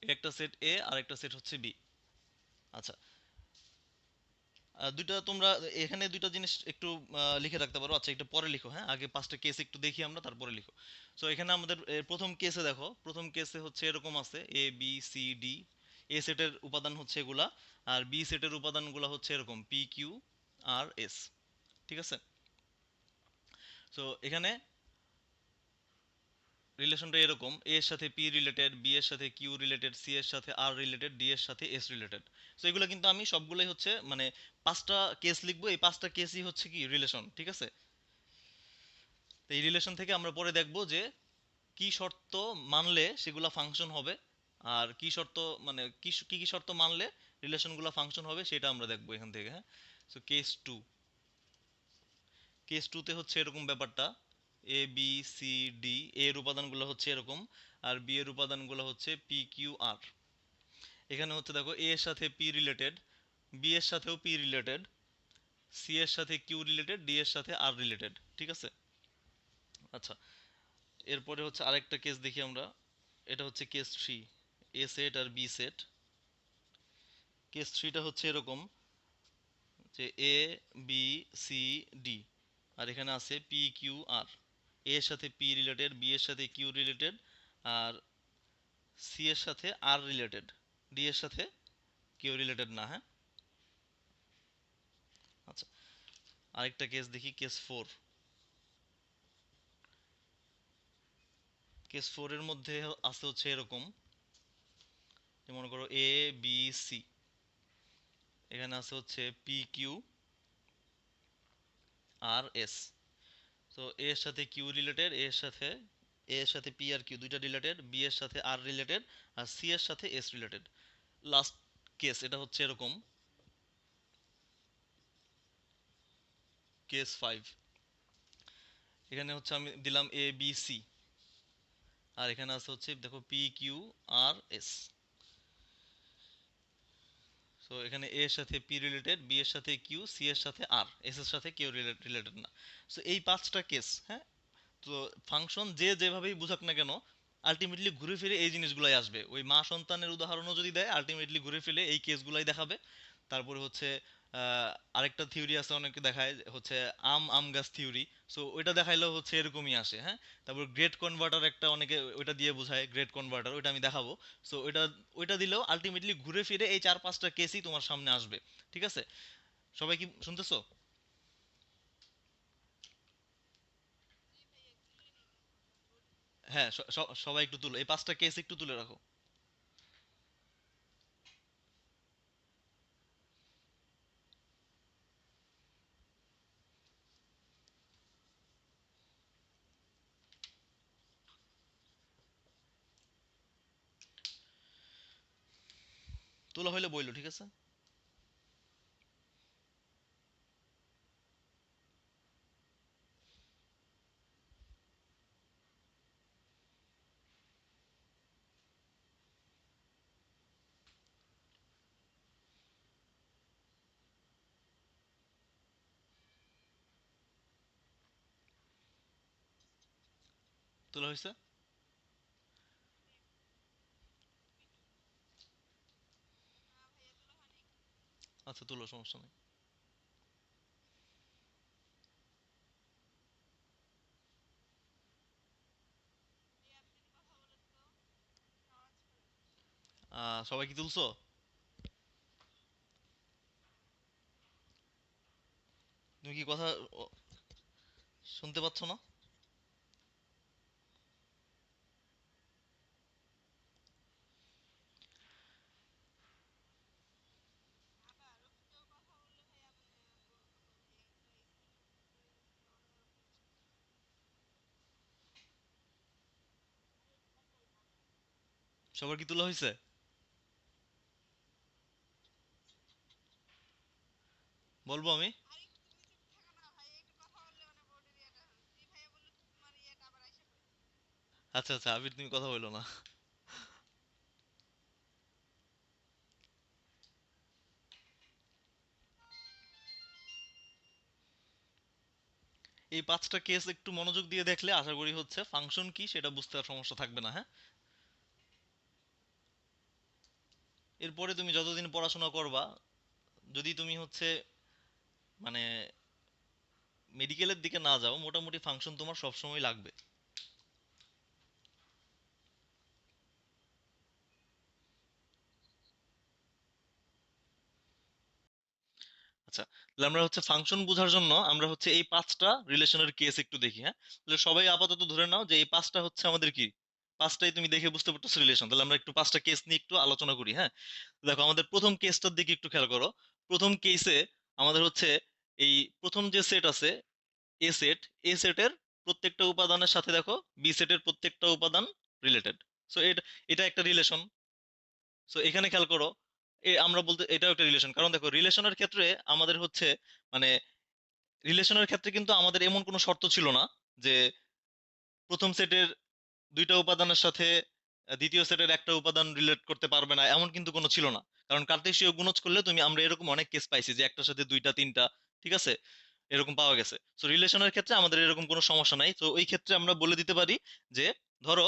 একটা সেট এ আর একটা সেট হচ্ছে বি। আচ্ছা, দুইটা তোমরা এখানে দুইটা জিনিস একটু লিখে রাখতে পারো। আচ্ছা, একটু পরে লিখো, হ্যাঁ? আগে পাঁচটা কেস একটু দেখি আমরা, তারপরে লিখো। সো এখানে আমাদের প্রথম কেসে দেখো, প্রথম কেসে হচ্ছে এরকম আছে এ বি সি ডি। এ সেটের উপাদান হচ্ছে এগুলা, আর বি সেটের উপাদানগুলো হচ্ছে এরকম পি কিউ আর এস, ঠিক আছে? সো এখানে রিলেশনটা এরকম, এ এর সাথে পি রিলেটেড, বি এর সাথে কিউ রিলেটেড, সি এর সাথে আর রিলেটেড, ডি এর সাথে এস রিলেটেড। সো এগুলো কিন্তু আমি সবগুলোই হচ্ছে মানে পাঁচটা কেস লিখবো, এই পাঁচটা কেসই হচ্ছে কি রিলেশন, ঠিক আছে? তো এই রিলেশন থেকে আমরা পরে দেখব যে কি শর্ত মানলে সেগুলা ফাংশন হবে, আর কি শর্ত মানে কি কি কি শর্ত মানলে রিলেশনগুলো ফাংশন হবে সেটা আমরা দেখবো এখান থেকে, হ্যাঁ? সো কেস টু, কেস টুতে হচ্ছে এরকম ব্যাপারটা, এ বি সি ডি, এর উপাদানগুলো হচ্ছে এরকম, আর বি এর উপাদানগুলো হচ্ছে পি কিউ আর। এখানে হচ্ছে দেখো এ এর সাথে পি রিলেটেড, বি এর সাথেও পি রিলেটেড, সি এর সাথে কিউ রিলেটেড, ডি এর সাথে আর রিলেটেড, ঠিক আছে? আচ্ছা, এরপরে হচ্ছে আরেকটা কেস দেখি আমরা। এটা হচ্ছে কেস থ্রি, এ সেট আর বি সেট। কেস থ্রিটা হচ্ছে এরকম যে এ বি সি ডি, আর এখানে আছে পি কিউ আর। এ এর সাথে পি রিলেটেড, বি এর সাথে কিউ রিলেটেড, আর সি এর সাথে আর রিলেটেড, ডি এর সাথে কিউ রিলেটেড না, হ্যাঁ? আচ্ছা, আরেকটা কেস দেখি, কেস ফোর। কেস ফোর এর মধ্যে আছে হচ্ছে এরকম যে মনে করো এ বি সি, এখানে আছে হচ্ছে পি কিউ আর এস। তো এ এর সাথে কিউ রিলেটেড, এ এর সাথে পি আর কিউ দুইটা রিলেটেড, বি এর সাথে আর রিলেটেড, আর সি এর সাথে এস রিলেটেড। লাস্ট কেস এটা হচ্ছে এরকম, কেস ফাইভ। এখানে হচ্ছে আমি দিলাম এ বি সি, আর এখানে আছে হচ্ছে দেখো P Q R S. So এখানে এ এর সাথে পি রিলেটেড, বি এর সাথে কিউ, সি এর সাথে আর, এস এর সাথে কেউ রিলেটেড না। সো এই পাঁচটা কেস, হ্যাঁ? তো ফাংশন যে যেভাবেই বুঝাক না কেন, আলটিমেটলি ঘুরে ফিরে এই জিনিসগুলাই আসবে। ওই মা সন্তানের উদাহরণও যদি দেয়, আলটিমেটলি ঘুরে ফিরে এই কেসগুলাই দেখাবে। তারপরে হচ্ছে আরেকটা থিওরি আছে, অনেকে দেখায় যে হচ্ছে আম গাছ থিওরি। সো ওইটা দেখাইলেও হচ্ছে এরকমই আসে, হ্যাঁ? তারপর গ্রেট কনভার্টার একটা অনেকে ওইটা দিয়ে বোঝায়, গ্রেট কনভার্টার, ওইটা আমি দেখাবো। সো ওইটা দিলেও আলটিমেটলি ঘুরে ফিরে এই চার পাঁচটা কেসই তোমার সামনে আসবে, ঠিক আছে? সবাই কি শুনতেছো? হ্যাঁ, সবাই একটু তুলো, এই পাঁচটা কেস একটু তুলে রাখো। তোলা হইলে বইলো, ঠিক আছে? তোলা হয়েছে? আচ্ছা, তুলো, সমস্যা নেই। সবাই কি তুলছো? তুমি কি কথা ও- শুনতে পাচ্ছ না? সবার কি তোলা হয়েছে? বলবো আমি? আচ্ছা আচ্ছা, আবির তুমি কথা বলো না। এই 5টা কেস একটু মনোযোগ দিয়ে দেখলে আশা করি হচ্ছে ফাংশন কি সেটা বুঝতে আর সমস্যা থাকবে না, হ্যাঁ? এরপরে তুমি যতদিন পড়াশোনা করবা, যদি তুমি হচ্ছে মানে মেডিকেলের দিকে না যাও, মোটামুটি ফাংশন তোমার সবসময় লাগবে। আচ্ছা, তাহলে আমরা হচ্ছে ফাংশন বোঝার জন্য আমরা হচ্ছে এই 5টা রিলেশনের কেস একটু দেখি, হ্যাঁ? তাহলে সবাই আপাতত ধরে নাও যে এই 5টা হচ্ছে আমাদের কি, 5টাই তুমি দেখে বুঝতে পারতেছো রিলেশন। তাহলে আমরা একটু 5টা কেস নিয়ে একটু আলোচনা করি, হ্যাঁ? দেখো, আমাদের প্রথম কেসটার দিকে একটু খেয়াল করো। প্রথম কেসে আমাদের হচ্ছে এই প্রথম যে সেট আছে, এ সেট, এ সেটের প্রত্যেকটা উপাদানের সাথে দেখো বি সেটের প্রত্যেকটা উপাদান রিলেটেড। সো এটা এটা একটা রিলেশন। সো এখানে খেয়াল করো, আমরা বলতে এটাও একটা রিলেশন, কারণ দেখো রিলেশনের ক্ষেত্রে আমাদের হচ্ছে মানে রিলেশনের ক্ষেত্রে কিন্তু আমাদের এমন কোনো শর্ত ছিল না যে প্রথম সেটের দুইটা উপাদানের সাথে দ্বিতীয় সেটের একটা উপাদান রিলেট করতে পারবে না, এমন কিন্তু কোনো ছিল না। কারণ কার্তেশীয় গুণজ করলে তুমি, আমরা এরকম অনেক কেস পাইছি যে একটার সাথে দুইটা তিনটা, ঠিক আছে, এরকম পাওয়া গেছে। তো রিলেশনের ক্ষেত্রে আমাদের এরকম কোনো সমস্যা নাই। তো ওই ক্ষেত্রে আমরা বলে দিতে পারি যে ধরো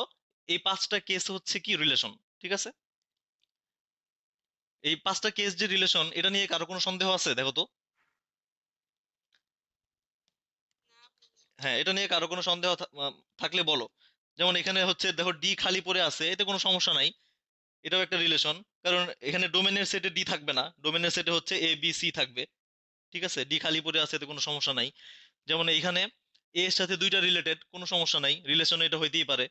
এই 5টা কেস হচ্ছে কি রিলেশন, ঠিক আছে? এই 5টা কেস যে রিলেশন, এটা নিয়ে কারো কোনো সন্দেহ আছে দেখো তো? হ্যাঁ, এটা নিয়ে কারো কোনো সন্দেহ থাকলে বলো। যেমন এখানে হচ্ছে দেখো ডি খালি পড়ে আছে, এতে কোনো সমস্যা নাই, এটাও একটা রিলেশন। কারণ এখানে ডোমেনের সেটে ডি থাকবে না, ডোমেনের সেটে হচ্ছে এ বি সি থাকবে, ঠিক আছে? ডি খালি পড়ে আছে, এতে কোনো সমস্যা নাই। যেমন এইখানে এ এর সাথে দুইটা রিলেটেড, কোনো সমস্যা নাই, রিলেশন এটা হইতেই পারে।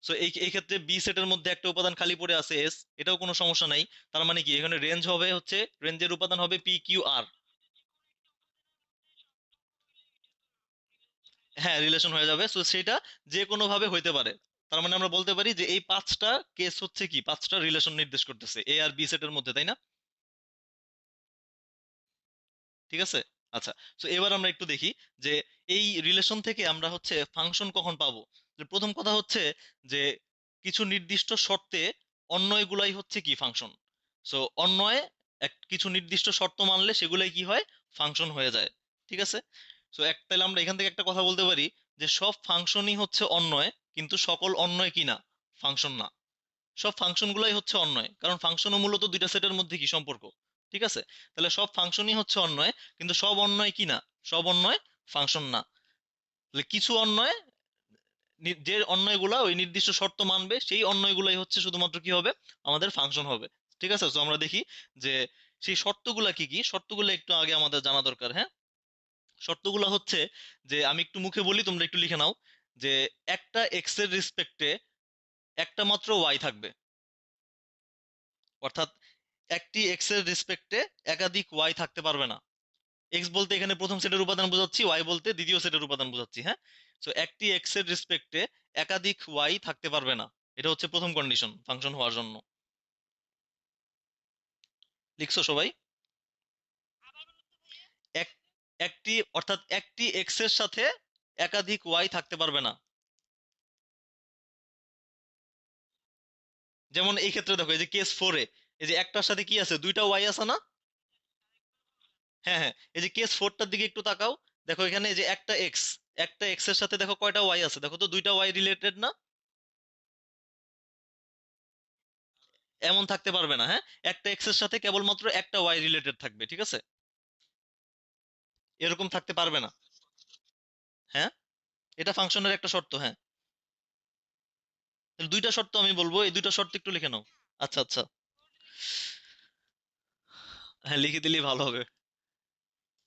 সো এই এই ক্ষেত্রে বি সেটের মধ্যে একটা উপাদান খালি পড়ে আছে এস, এটাও কোনো সমস্যা নাই। তার মানে কি এখানে রেঞ্জ হবে হচ্ছে, রেঞ্জের উপাদান হবে পি কিউ আর। হ্যাঁ, রিলেশন হয়ে যাবে। সো সেটা যে কোনো ভাবে হইতে পারে। তার মানে আমরা বলতে পারি যে এই 5টা কেস হচ্ছে কি 5টা রিলেশন নির্দেশ করতেছে এ আর বি সেটের মধ্যে, তাই না? ঠিক আছে। আচ্ছা, তো এবার আমরা একটু দেখি যে এই রিলেশন থেকে আমরা হচ্ছে ফাংশন কখন পাবো। যে প্রথম কথা হচ্ছে যে কিছু নির্দিষ্ট শর্তে অন্যয়গুলাই হচ্ছে কি ফাংশন। সো অন্যয় কিছু নির্দিষ্ট শর্ত মানলে সেগুলাই কি হয়, ফাংশন হয়ে যায়, ঠিক আছে? সো তাহলে আমরা এখান থেকে একটা কথা বলতে পারি যে সব ফাংশনই হচ্ছে অন্যয়, কিন্তু সকল অন্যয় কি না, ফাংশন না। সব ফাংশন গুলাই হচ্ছে অন্যয়, কারণ ফাংশনও মূলত দুইটা সেটের মধ্যে কি সম্পর্ক, ঠিক আছে? তাহলে সব ফাংশনই হচ্ছে অন্যয়, কিন্তু সব অন্যয় কি না, সব অন্যয় ফাংশন না। তাহলে কিছু অন্যয়, যে অন্যয়গুলা ওই নির্দিষ্ট শর্ত মানবে সেই অন্যয়গুলাই হচ্ছে শুধুমাত্র কি হবে, আমাদের ফাংশন হবে, ঠিক আছে? তো আমরা দেখি যে সেই শর্তগুলা কি কি, শর্তগুলো একটু আগে আমাদের জানা দরকার, হ্যাঁ? শর্তগুলো হচ্ছে যে আমি একটু মুখে বলি, তোমরা একটু লিখে নাও। যে একটা এক্স এর রেসপেক্টে একটা মাত্র ওয়াই থাকবে, অর্থাৎ একটি এক্স এর রেসপেক্টে একাধিক ওয়াই থাকতে পারবে না। এক্স বলতে এখানে প্রথম সেটের উপাদান বোঝাচ্ছি, ওয়াই বলতে দ্বিতীয় সেটের উপাদান বোঝাচ্ছি, হ্যাঁ? সো একটি এক্স এর রেসপেক্টে একাধিক ওয়াই থাকতে পারবে না, এটা হচ্ছে প্রথম কন্ডিশন ফাংশন হওয়ার জন্য। লিখছো সবাই? এক একটি, অর্থাৎ একটি এক্স এর সাথে একাধিক ওয়াই থাকতে পারবে না। যেমন এই ক্ষেত্রে দেখো, এই যে কেস 4-এ এই যে একটার সাথে কি আছে, দুইটা ওয়াই আছে না? হ্যাঁ হ্যাঁ, এই যে কেস 4টার দিকে একটু তাকাও। দেখো এখানে এই যে একটা এক্স এর সাথে দেখো কয়টা ওয়াই আছে, দেখো তো দুইটা ওয়াই রিলেটেড না? এমন থাকতে পারবে না, হ্যাঁ। একটা এক্স এর সাথে কেবলমাত্র একটা ওয়াই রিলেটেড থাকবে, ঠিক আছে? এরকম থাকতে পারবে না। হ্যাঁ, এটা ফাংশনের একটা শর্ত, হ্যাঁ। তাহলে দুইটা শর্ত আমি বলবো, এই দুইটা শর্ত একটু লিখে নাও। আচ্ছা আচ্ছা, হ্যাঁ লিখে দিলেই ভালো হবে।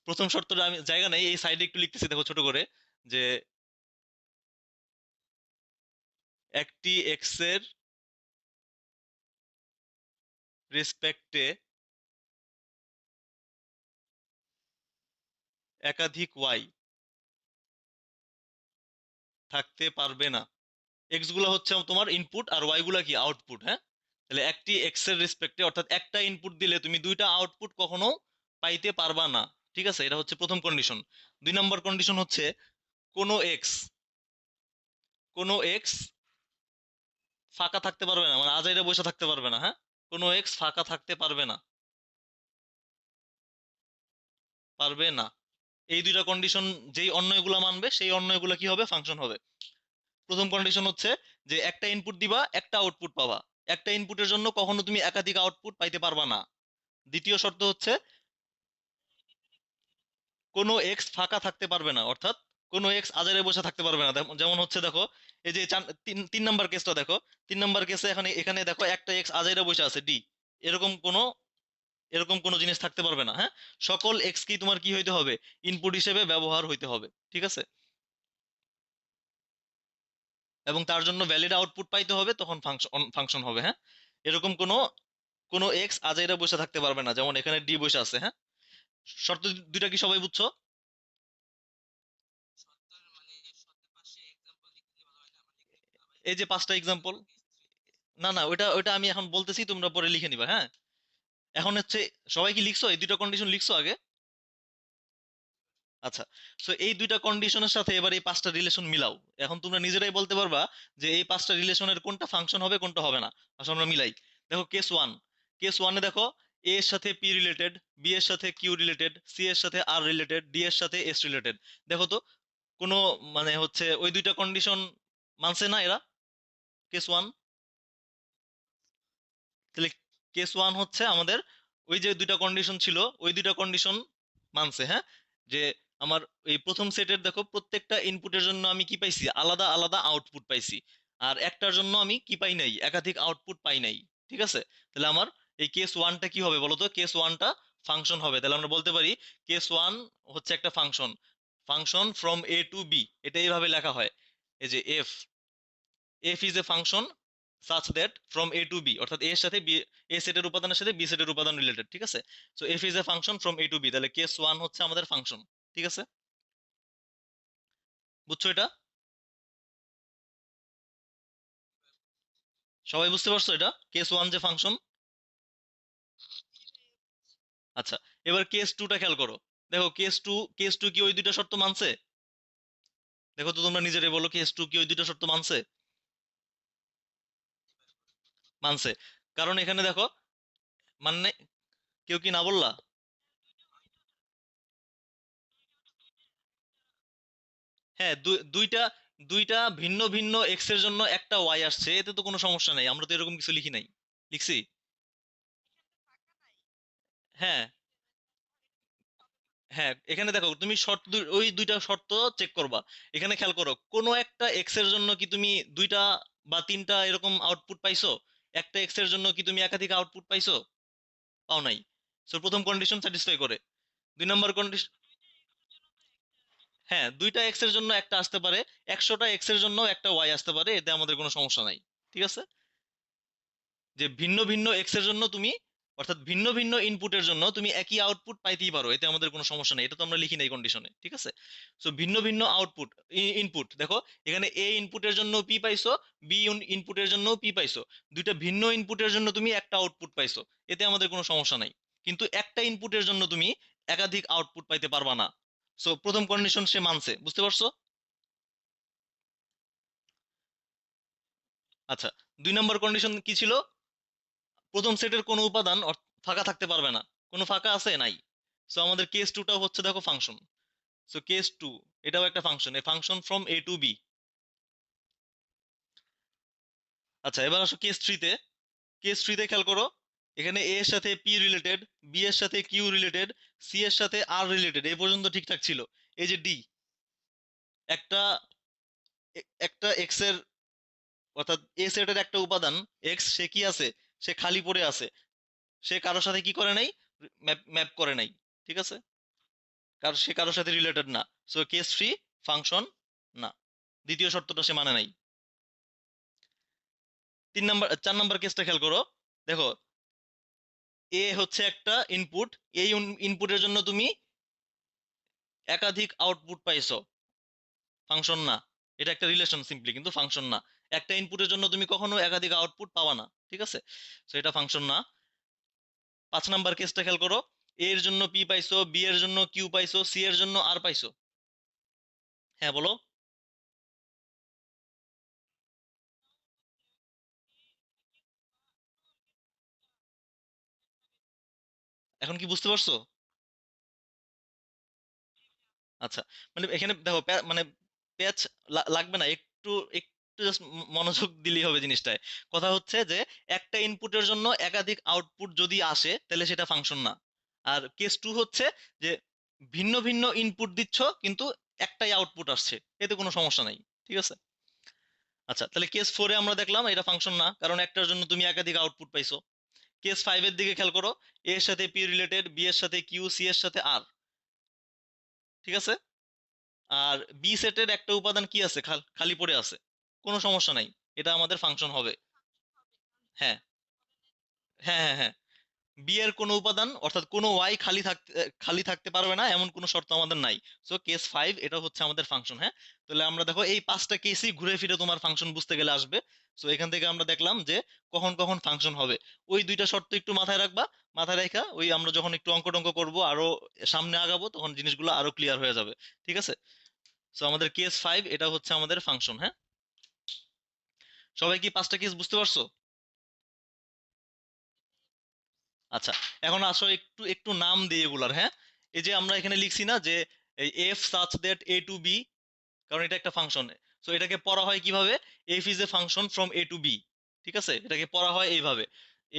প্রথম শর্তটা আমি জায়গা নেই, এই সাইডে একটু লিখতেছি দেখো ছোট করে, যে একটি এক্স এর রেসপেক্টে একাধিক ওয়াই থাকতে পারবে না। এক্স গুলা হচ্ছে তোমার ইনপুট আর ওয়াই গুলা কি আউটপুট, হ্যাঁ। তাহলে একটি এক্স এর রেসপেক্টে, অর্থাৎ একটা ইনপুট দিলে তুমি দুইটা আউটপুট কখনো পাইতে পারবা না, ঠিক আছে? এটা হচ্ছে প্রথম কন্ডিশন। দুই নম্বর কন্ডিশন হচ্ছে কোনো এক্স, কোনো এক্স ফাঁকা থাকতে পারবে না, মানে আজাইরা বসে থাকতে পারবে না, হ্যাঁ। কোনো এক্স ফাঁকা থাকতে পারবে না, পারবে না। এই দুইটা কন্ডিশন যেই অন্যয়গুলা মানবে সেই অন্যয়গুলা কি হবে, ফাংশন হবে। প্রথম কন্ডিশন হচ্ছে যে একটা ইনপুট দিবা, একটা আউটপুট পাবা। একটা ইনপুটের জন্য কখনো তুমি একাধিক আউটপুট পাইতে পারবা না। দ্বিতীয় শর্ত হচ্ছে কোনো এক্স ফাঁকা থাকতে পারবে না, অর্থাৎ কোনো এক্স আজারে বসে থাকতে পারবে না। যেমন হচ্ছে দেখো, এই যে তিন নাম্বার কেসটা দেখো। তিন নাম্বার কেসে এখানে এখানে দেখো একটা এক্স আজাইরা বসে আছে ডি। এরকম কোনো, এরকম কোনো জিনিস থাকতে পারবে না, হ্যাঁ। সকল এক্স কি তোমার কি হইতে হবে, ইনপুট হিসেবে ব্যবহার হইতে হবে, ঠিক আছে? এবং তার জন্য ভ্যালিড আউটপুট পাইতে হবে, তখন ফাংশন ফাংশন হবে, হ্যাঁ। এরকম কোনো কোনো এক্স আজাইরা বসে থাকতে পারবে না, যেমন এখানে ডি বসে আছে, হ্যাঁ। শর্ত দুইটা কি সবাই বুঝছো? এই যে পাঁচটা এক্সাম্পল, না না, ওইটা ওইটা আমি এখন বলতেছি, তোমরা পরে লিখে নিবা, হ্যাঁ। এখন হচ্ছে, সবাই কি লিখছো, এই দুইটা কন্ডিশন লিখছো আগে? আচ্ছা। সো এই দুইটা কন্ডিশনের সাথে এবার এই পাঁচটা রিলেশন মিলাও। এখন তোমরা নিজেরাই বলতে পারবা যে এই পাঁচটা রিলেশনের কোনটা ফাংশন হবে কোনটা হবে না। আসলে আমরা মিলাই। দেখো কেস ওয়ান, কেস ওয়ানে দেখো এ এর সাথে পি রিলেটেড, বি এর সাথে কিউ রিলেটেড, সি এর সাথে আর রিলেটেড, ডি এর সাথে এস রিলেটেড। দেখো তো কোনো, মানে হচ্ছে ওই দুইটা কন্ডিশন মানছে না এরা, কেস ওয়ান। তাহলে কেস ওয়ান হচ্ছে আমাদের ওই যে দুইটা কন্ডিশন ছিল, ওই দুইটা কন্ডিশন মানছে, হ্যাঁ। যে আমার এই প্রথম সেটের দেখো প্রত্যেকটা ইনপুটের জন্য আমি কি পাইছি, আলাদা আলাদা আউটপুট পাইছি। আর একটার জন্য আমি কি পাই নাই, একাধিক আউটপুট পাই নাই, ঠিক আছে? তাহলে আমার এই কেস ওয়ানটা কি হবে বলতো, কেস ওয়ানটা ফাংশন হবে। তাহলে আমরা বলতে পারি কেস ওয়ান হচ্ছে একটা function, function from A to B, এটা এইভাবে লেখা হয়। এই যে f, f is a function such that from A to B, অর্থাৎ এর সাথে বি, এ সেটের উপাদানের সাথে বি সেটের উপাদান রিলেটেড, ঠিক আছে? So f is a function from A to B, তাহলে কেস ওয়ান হচ্ছে আমাদের ফাংশন, ঠিক আছে? বুঝছো এটা? সবাই বুঝতে পারছো এটা, কেস ওয়ান যে ফাংশন? আচ্ছা, এবার কেস টুটা খেয়াল করো। দেখো কেস টু, কেস টু কি ওই দুইটা শর্ত মানছে? দেখো তো তোমরা নিজেরাই বলো, কেস টু কি ওই দুইটা শর্ত মানছে? মানছে। কারণ এখানে দেখো, মানে কেউ কি না বললা? হ্যাঁ, দুইটা, দুইটা ভিন্ন ভিন্ন এক্স এর জন্য একটা ওয়াই আসছে, এতে তো কোনো সমস্যা নাই, আমরা তো এরকম কিছু লিখি নাই। লিখছি? হ্যাঁ, হ্যাঁ এখানে দেখো তুমি শর্ত ওই দুইটা শর্ত চেক করবা। এখানে খেয়াল করো, কোনো একটা এক্স এর জন্য কি তুমি দুইটা বা তিনটা এরকম আউটপুট পাইছো? একটা এক্স এর জন্য কি তুমি একাধিক আউটপুট পাইছো? পাও নাই। সো প্রথম কন্ডিশন স্যাটিসফাই করে। দুই নম্বর কন্ডিশন, হ্যাঁ দুইটা এক্স এর জন্য একটা আসতে পারে, 100টা এক্স এর জন্য একটা ওয়াই আসতে পারে, এতে আমাদের কোনো সমস্যা নাই, ঠিক আছে? যে ভিন্ন ভিন্ন এক্স এর জন্য তুমি, অর্থাৎ ভিন্ন ভিন্ন ইনপুটের জন্য তুমি একই আউটপুট পাইতেই পারো, এতে আমাদের কোনো সমস্যা নেই, এটা তো আমরা লিখি নাই কন্ডিশনে, ঠিক আছে? সো ভিন্ন ভিন্ন আউটপুট, ইনপুট দেখো, এখানে এ ইনপুটের জন্য পি পাইছো, বি ইনপুটের জন্য পি পাইছো। দুইটা ভিন্ন ইনপুটের জন্য তুমি একটা আউটপুট পাইছো, এতে আমাদের কোনো সমস্যা নাই। কিন্তু একটা ইনপুটের জন্য তুমি একাধিক আউটপুট পাইতে পারবা না। সো প্রথম কন্ডিশন সে মানছে, বুঝতে পারছো? আচ্ছা, দুই নম্বর কন্ডিশন কি ছিল? প্রথম সেটের কোনো উপাদান ফাঁকা থাকতে পারবে না। কোনো ফাঁকা আছে, নাই। সো আমাদের কেস টুটাও হচ্ছে দেখো ফাংশন। সো কেস টু এটাও একটা function, a function from A to B. আচ্ছা, এবার আসো কেস থ্রিতে। কেস 3 তে খেয়াল করো, এখানে এ এর সাথে পি রিলেটেড, বি এর সাথে কিউ রিলেটেড, সি এর সাথে আর রিলেটেড, এই পর্যন্ত ঠিকঠাক ছিল। এই যে ডি, একটা একটা এক্স এর, অর্থাৎ এ সেটের একটা উপাদান এক্স, সে কি আছে, সে খালি পড়ে আছে, সে কারোর সাথে কি করে নাই, ম্যাপ ম্যাপ করে নাই, ঠিক আছে, কারণ সে কারোর সাথে রিলেটেড না। সো কেস ফ্রি ফাংশন না, দ্বিতীয় শর্তটা সে মানে নাই। 4 নাম্বার কেসটা খেয়াল করো, দেখো এ হচ্ছে একটা ইনপুট, এই ইনপুটের জন্য তুমি একাধিক আউটপুট পাইছো, ফাংশন না। এটা একটা রিলেশন সিম্পলি, কিন্তু ফাংশন না। একটা ইনপুটের জন্য তুমি কখনো একাধিক আউটপুট পাবা না, ঠিক আছে, সো এটা ফাংশন না। 5 নাম্বার কেসটা খেয়াল করো, এ এর জন্য পি পাইছো, বি এর জন্য কিউ পাইছো, সি এর জন্য আর পাইছো। হ্যাঁ বলো। এখন কি বুঝতে পারছো? আচ্ছা, মানে এখানে দেখো মানে প্যাচ লাগবে না, একটু একটু জাস্ট মনোযোগ দিলেই হবে জিনিসটায়। কথা হচ্ছে যে একটা ইনপুটের জন্য একাধিক আউটপুট যদি আসে তাহলে সেটা ফাংশন না। আর কেস 2 হচ্ছে যে ভিন্ন ভিন্ন ইনপুট দিচ্ছ কিন্তু একটাই আউটপুট আসছে, এতে কোনো সমস্যা নাই, ঠিক আছে। আচ্ছা, তাহলে কেস 4 এ আমরা দেখলাম এটা ফাংশন না, কারণ একটার জন্য তুমি একাধিক আউটপুট পাইছো। কেস 5 এর দিকে খেয়াল করো, এ এর সাথে পি রিলেটেড, বি এর সাথে কিউ, সি এর সাথে আর, ঠিক আছে। আর বি সেটের একটা উপাদান কি আছে, খালি পড়ে আছে, কোনো সমস্যা নাই, এটা আমাদের ফাংশন হবে। হ্যাঁ, হ্যাঁ, হ্যাঁ, হ্যাঁ। বি এর কোনো উপাদান, অর্থাৎ কোনো ওয়াই খালি থাকতে পারবে না এমন কোনো শর্ত আমাদের নাই। সো কেস 5 এটা হচ্ছে আমাদের ফাংশন, হ্যাঁ। তাহলে আমরা দেখো এই 5টা কেসই ঘুরে ফিরে তোমার ফাংশন বুঝতে গেলে আসবে। সো এখান থেকে আমরা দেখলাম যে কখন কখন ফাংশন হবে। ওই দুইটা শর্ত একটু মাথায় রাখবা, মাথায় রাখা ওই আমরা যখন একটু অঙ্ক টঙ্ক করবো, আরো সামনে আগাবো, তখন জিনিসগুলো আরো ক্লিয়ার হয়ে যাবে, ঠিক আছে। সো আমাদের কেস 5 এটা হচ্ছে আমাদের ফাংশন, হ্যাঁ। সবাই কি 5টা কেস বুঝতে পারছো? আচ্ছা, এখন আসো একটু একটু নাম দিই এগুলার, হ্যাঁ। এই যে আমরা এখানে লিখছি না যে এই F such that a to B, কারণ এটা একটা ফাংশন। সো এটাকে পড়া হয় কিভাবে, F is a function from A to B, ঠিক আছে, এটাকে পড়া হয় এইভাবে,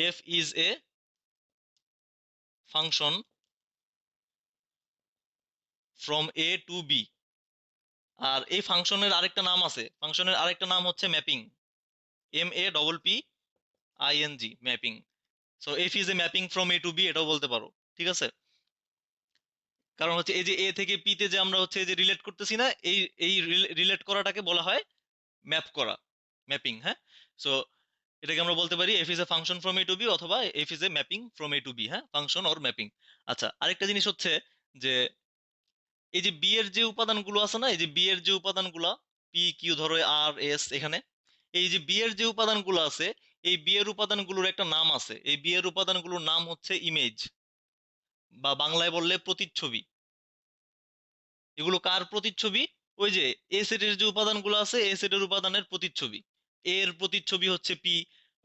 F is a function from A to B. আর এই ফাংশনের আরেকটা নাম আছে, ফাংশনের আরেকটা নাম হচ্ছে mapping, MAPPING, mapping. So f is a mapping from A to B, এটাও বলতে পারো, ঠিক আছে। কারণ হচ্ছে এই যে এ থেকে পি তে যে আমরা হচ্ছে এই যে রিলেট করতেছি না, এই এই রিলেট করাটাকে বলা হয় ম্যাপ করা, ম্যাপিং, হ্যাঁ। সো এটাকে আমরা বলতে পারি F is a function from A to B, অথবা F is a mapping from A to B, হ্যাঁ, ফাংশন অর ম্যাপিং। আচ্ছা, আরেকটা জিনিস হচ্ছে যে এই যে বি এর যে উপাদানগুলো আছে না, এই যে বি এর যে উপাদানগুলো, পি কিউ ধরো আর এস, এখানে এই যে বি এর যে উপাদানগুলো আছে, এই বি এর উপাদানগুলোর একটা নাম আছে, এই বি এর উপাদানগুলোর নাম হচ্ছে ইমেজ, বা বাংলায় বললে প্রতিচ্ছবি। এগুলো কার প্রতিচ্ছবি? ওই যে এ সেটের যে উপাদানগুলো আছে, এ সেটের উপাদানের প্রতিচ্ছবি। এ এর প্রতিচ্ছবি হচ্ছে পি,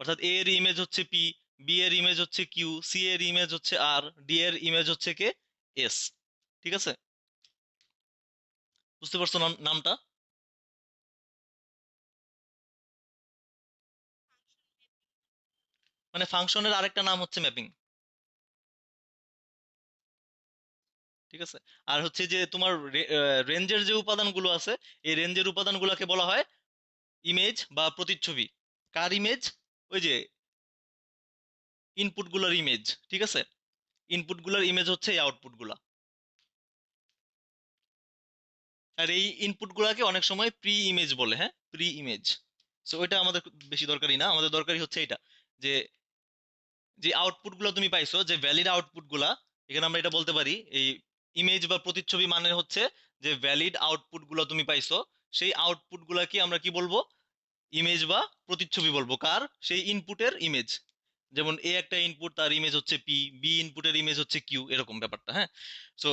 অর্থাৎ এ এর ইমেজ হচ্ছে পি, বি এর ইমেজ হচ্ছে কিউ, সি এর ইমেজ হচ্ছে আর, ডি এর ইমেজ হচ্ছে কে, এস, ঠিক আছে। বুঝতে পারছো নামটা? মানে ফাংশনের আরেকটা নাম হচ্ছে ম্যাপিং, ঠিক আছে। আর হচ্ছে যে তোমার রেঞ্জের যে উপাদানগুলো আছে, এই রেঞ্জের উপাদানগুলোকে বলা হয় ইমেজ বা প্রতিচ্ছবি। কার ইমেজ? ওই যে ইনপুট গুলার ইমেজ, ঠিক আছে। ইনপুট গুলার ইমেজ হচ্ছে এই আউটপুট গুলা। আর এই ইনপুট গুলাকে অনেক সময় প্রি ইমেজ বলে, হ্যাঁ, প্রি ইমেজ। সো ওইটা আমাদের খুব বেশি দরকারি না, আমাদের দরকারি হচ্ছে এটা, যে যে আউটপুট গুলো তুমি পাইছো, যে ভ্যালিড আউটপুট গুলা, এখানে আমরা এটা বলতে পারি এই ইমেজ বা প্রতিচ্ছবি মানে হচ্ছে যে ভ্যালিড আউটপুট গুলো তুমি পাইছো, সেই আউটপুট গুলাকে আমরা কি বলবো, ইমেজ বা প্রতিচ্ছবি বলবো, কার, সেই ইনপুটের ইমেজ। যেমন এ একটা ইনপুট, তার ইমেজ হচ্ছে পি, বি ইনপুটের ইমেজ হচ্ছে কিউ, এরকম ব্যাপারটা, হ্যাঁ। সো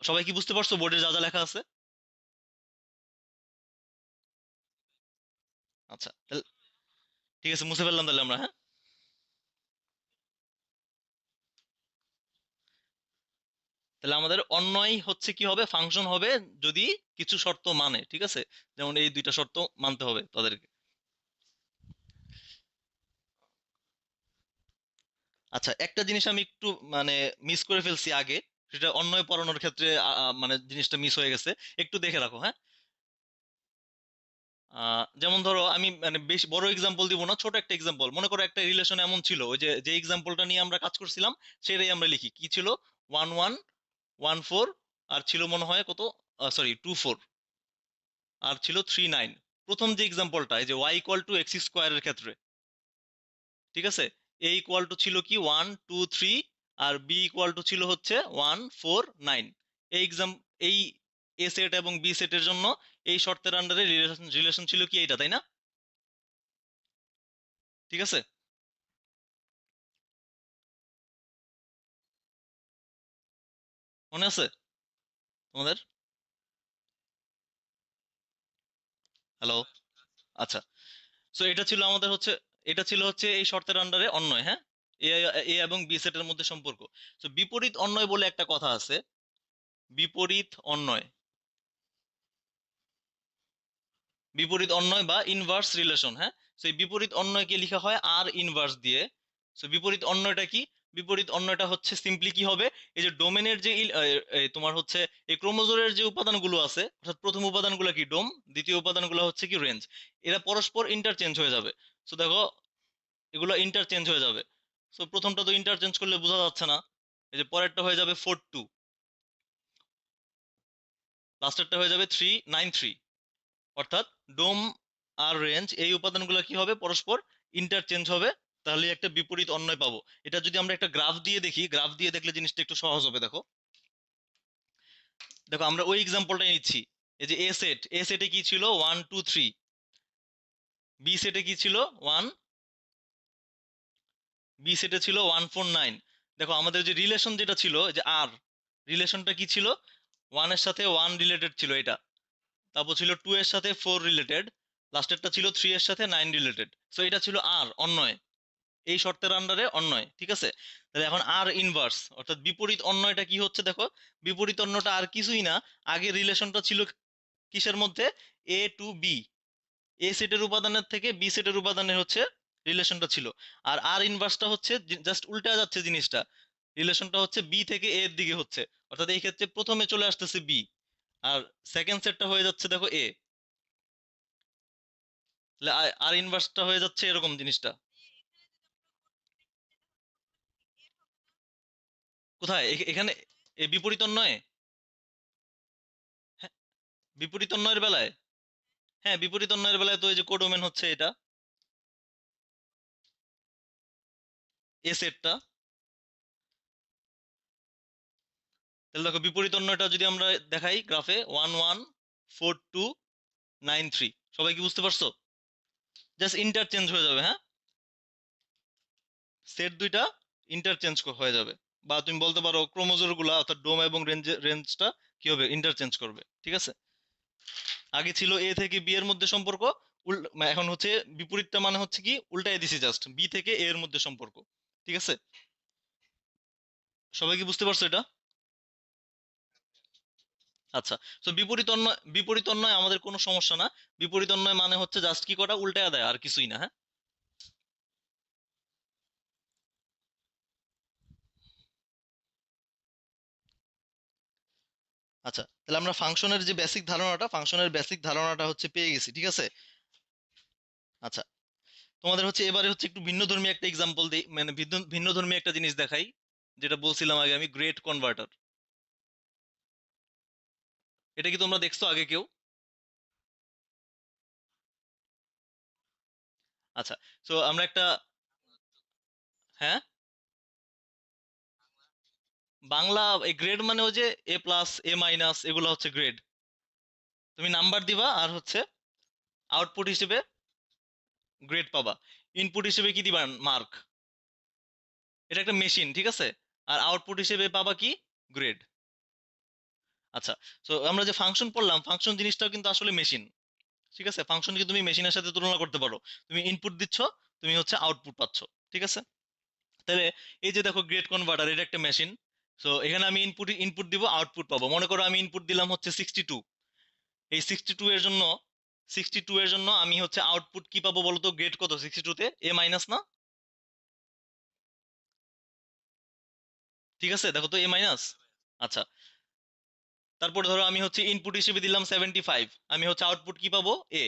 সবাই কি বুঝতে পারছো বোর্ডে যা যা লেখা আছে? আচ্ছা, ঠিক আছে, মুছে ফেললাম তাহলে আমরা, হ্যাঁ। তাহলে আমাদের অন্যয় হচ্ছে কি হবে, ফাংশন হবে যদি কিছু শর্ত মানে, ঠিক আছে। যেমন এই দুইটা শর্ত মানতে হবে তাদেরকে। আচ্ছা, একটা জিনিস আমি একটু মানে মিস করে ফেলছি আগে, সেটা অন্যয় পড়ানোর ক্ষেত্রে মানে জিনিসটা মিস হয়ে গেছে। একটু দেখে রাখো, হ্যাঁ। যেমন ধরো আমি মানে বেশ বড় এক্সাম্পল দিব না, ছোট একটা এক্সাম্পল মনে করো, একটা রিলেশন এমন ছিল, ওই যে যে এক্সাম্পলটা নিয়ে আমরা কাজ করছিলাম সেটাই আমরা লিখি। কি ছিল? 1114, আর ছিল মনে হয় কত, সরি 24, আর ছিল 39। প্রথম যে এক্সাম্পলটা, এই যে ওয়াই ইকুয়াল টু এক্স স্কোয়ারের ক্ষেত্রে, ঠিক আছে, এ ইকুয়াল টু ছিল কি 1 2 3, আর বি ইকুয়াল টু ছিল হচ্ছে 1 4 9। এই এক্সাম, এই এ সেট এবং বি সেটের জন্য এই শর্তের আন্ডারে রিলেশন রিলেশন ছিল কি এইটা, তাই না? ঠিক আছে, মনে আছে তোমাদের? হ্যালো। আচ্ছা, সো এটা ছিল আমাদের হচ্ছে, এটা ছিল হচ্ছে এই শর্তের আন্ডারে অন্যয়, হ্যাঁ। এ এ এবং বি সেটের মধ্যে সম্পর্ক। তো বিপরীত অন্যয় বলে একটা কথা আছে, বিপরীত অন্যয়, বিপরীত অন্যয় বা ইনভার্স রিলেশন, হ্যাঁ। তো এই বিপরীত অন্যয়কে লেখা হয় আর ইনভার্স দিয়ে। তো বিপরীত অন্যয়টা কি? বিপরীত অন্যয়টা হচ্ছে সিম্পলি কি হবে, এই যে ডোমেনের যে তোমার হচ্ছে এই ক্রোমোজোমের যে উপাদানগুলো আছে, অর্থাৎ প্রথম উপাদানগুলো কি ডোম, দ্বিতীয় উপাদানগুলো হচ্ছে কি রেঞ্জ, এরা পরস্পর ইন্টারচেঞ্জ হয়ে যাবে। তো দেখো, এগুলো ইন্টারচেঞ্জ হয়ে যাবে। সো প্রথমটা তো ইন্টারচেঞ্জ করলে বোঝা যাচ্ছে না, এই যে পরেরটা হয়ে যাবে 4 2, লাস্টেরটা হয়ে যাবে 3 9 3। অর্থাৎ ডোম আর রেঞ্জ এই উপাদানগুলো কি হবে, পরস্পর ইন্টারচেঞ্জ হবে। তাহলে একটা বিপরীত অন্যয় পাবো। এটা যদি আমরা একটা গ্রাফ দিয়ে দেখি, গ্রাফ দিয়ে দেখলে জিনিসটা একটু সহজ হবে। দেখো, দেখো আমরা ওই এক্সাম্পলটাই নিচ্ছি। এই যে এ সেট, এ সেটে কি ছিল 1 2 3, বি সেটে কি ছিল 1, বি সেটে ছিল 1 4 9। দেখো আমাদের যে রিলেশন যেটা ছিল, যে আর রিলেশনটা কি ছিল, 1 এর সাথে 1 রিলেটেড ছিল এটা, তারপর ছিল 2 এর সাথে 4 রিলেটেড, লাস্টেরটা ছিল 3 এর সাথে 9 রিলেটেড। সো এটা ছিল আর অন্যয়, এই শর্তের আন্ডারে অন্যয়, ঠিক আছে। তাহলে এখন আর ইনভার্স অর্থাৎ বিপরীত অন্যয়টা কি হচ্ছে, দেখো বিপরীত অন্যটা আর কিছুই না, আগে রিলেশনটা ছিল কিসের মধ্যে, এ টু বি, এ সেটের উপাদানের থেকে বি সেটের উপাদানের হচ্ছে রিলেশনটা ছিল। আর আর ইনভার্সটা হচ্ছে জাস্ট উল্টা যাচ্ছে জিনিসটা, রিলেশনটা হচ্ছে বি থেকে এ এর দিকে হচ্ছে। অর্থাৎ এই ক্ষেত্রে প্রথমে চলে আসতেছে বি, আর সেকেন্ড সেটটা হয়ে যাচ্ছে দেখো এ। তাহলে আর ইনভার্সটা হয়ে যাচ্ছে এরকম জিনিসটা। কোথায় এখানে এ বিপরীত অন্যয়? হ্যাঁ, বিপরীত অন্যয়ের বেলায়, হ্যাঁ বিপরীত অন্যয়ের বেলায় তো এই যে কোডোমেন হচ্ছে এটা, এ সেটটা। তাহলে দেখো বিপরীত অন্যটা যদি আমরা দেখাই গ্রাফে, 11 4 2 9 3, সবাই কি বুঝতে পারছো? জাস্ট ইন্টারচেঞ্জ হয়ে যাবে, হ্যাঁ। সেট দুইটা ইন্টারচেঞ্জ হয়ে যাবে। বা তুমি বলতে পারো ক্রোমোজোর গুলা অর্থাৎ ডোম এবং রেঞ্জটা কি হবে, ইন্টারচেঞ্জ করবে, ঠিক আছে। আগে ছিল এ থেকে বি এর মধ্যে সম্পর্ক, এখন হচ্ছে বিপরীতটা, মানে হচ্ছে কি উল্টাই দিছি, জাস্ট বি থেকে এ এর মধ্যে সম্পর্ক, ঠিক আছে। সবাই কি বুঝতে পারছো এটা? আচ্ছা, তো বিপরীত অন্যয়, বিপরীত অন্যয় আমাদের কোনো সমস্যা না। বিপরীত অন্যয় মানে হচ্ছে জাস্ট কি করা, উল্টায় দেয়, আর কিছুই না, হ্যাঁ। আচ্ছা, তাহলে আমরা ফাংশনের যে বেসিক ধারণাটা, ফাংশনের বেসিক ধারণাটা হচ্ছে পেয়ে গেছি, ঠিক আছে। আচ্ছা, তোমাদের হচ্ছে এবারে হচ্ছে একটু ভিন্ন ধর্মী একটা এক্সাম্পল দিই, মানে ভিন্ন ভিন্ন ধর্মী একটা জিনিস দেখাই, যেটা বলছিলাম আগে আমি, গ্রেট কনভার্টার। এটা কি তোমরা দেখছো আগে কেউ? আচ্ছা, তো আমরা একটা, হ্যাঁ, বাংলা এই গ্রেড মানে ওই যে A+, A-, এগুলো হচ্ছে গ্রেড। তুমি নাম্বার দিবা আর হচ্ছে আউটপুট হিসেবে গ্রেড পাবা। ইনপুট হিসেবে কি দিবা, মার্ক। এটা একটা মেশিন, ঠিক আছে। আর আউটপুট হিসেবে পাবা কি, গ্রেড। আচ্ছা, তো আমরা যে ফাংশন পড়লাম, ফাংশন জিনিসটাও কিন্তু আসলে মেশিন, ঠিক আছে। ফাংশনকে তুমি মেশিনের সাথে তুলনা করতে পারো। তুমি ইনপুট দিচ্ছ, তুমি হচ্ছে আউটপুট পাচ্ছ, ঠিক আছে। তাহলে এই যে দেখো গ্রেড কনভার্টার, এটা একটা মেশিন। তো এখানে আমি ইনপুট ইনপুট দিব, আউটপুট পাবো। মনে করো আমি ইনপুট দিলাম হচ্ছে 62, এই 62 এর জন্য, 62 এর জন্য আমি হচ্ছে আউটপুট কি পাবো বলতো, গ্রেড কত 62 তে, A- না? ঠিক আছে, দেখো তো এ মাইনাস। আচ্ছা, তারপর ধরো আমি হচ্ছে ইনপুট হিসেবে দিলাম 75, আমি হচ্ছে আউটপুট কি পাবো, এ।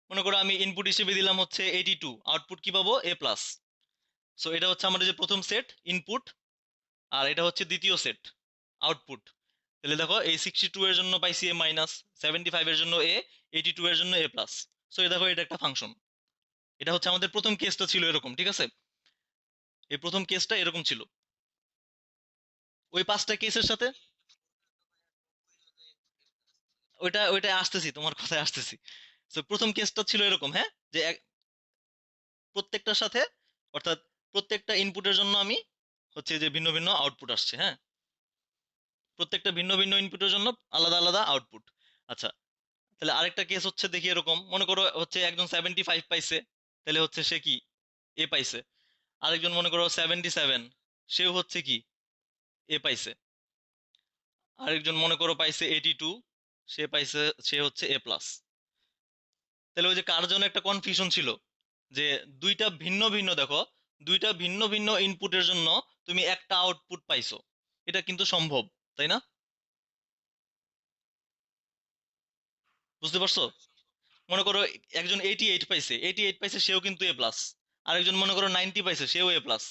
মনে করো আমি ইনপুট হিসেবে দিলাম হচ্ছে 82, আউটপুট কি পাবো, এ প্লাস। সো এটা হচ্ছে আমাদের যে প্রথম সেট ইনপুট, আর এটা হচ্ছে দ্বিতীয় সেট আউটপুট। তাহলে দেখো এই 62 এর জন্য পাইছি এ মাইনাস, 75 এর জন্য এ, 82 এর জন্য এ প্লাস। সো এই দেখো এটা একটা ফাংশন। এটা হচ্ছে আমাদের প্রথম কেসটা ছিল এরকম, ঠিক আছে, এই প্রথম কেসটা এরকম ছিল। ওই পাঁচটা কেসের সাথে ওইটা ওইটা আসতেছি, তোমার কথায় আসতেছি। তো প্রথম কেসটা ছিল এরকম, হ্যাঁ, যে প্রত্যেকটার সাথে, অর্থাৎ প্রত্যেকটা ইনপুটের জন্য আমি হচ্ছে যে ভিন্ন ভিন্ন আউটপুট আসছে, হ্যাঁ, প্রত্যেকটা ভিন্ন ভিন্ন ইনপুটের জন্য আলাদা আলাদা আউটপুট। আচ্ছা, তাহলে আরেকটা কেস হচ্ছে দেখি এরকম, মনে করো হচ্ছে একজন 75 পাইছে, তাহলে হচ্ছে সে কি, এ পাইছে। আরেকজন মনে করো 77, সেও হচ্ছে কি, এ পাইছে। আরেকজন মনে করো পাইছে 82, সে পাইছে, সে হচ্ছে এ প্লাস। তাহলে ওই যে কার জন্য একটা কনফিউশন ছিল, যে দুইটা ভিন্ন ভিন্ন, দেখো দুইটা ভিন্ন ভিন্ন ইনপুটের জন্য তুমি একটা আউটপুট পাইছো, এটা কিন্তু সম্ভব, তাই না? বুঝতে পারছো? মনে করো একজন 88 পাইছে, 88 পাইছে, সেও কিন্তু এ প্লাস। আরেকজন মনে করো 90 পাইছে, সেও এ প্লাস।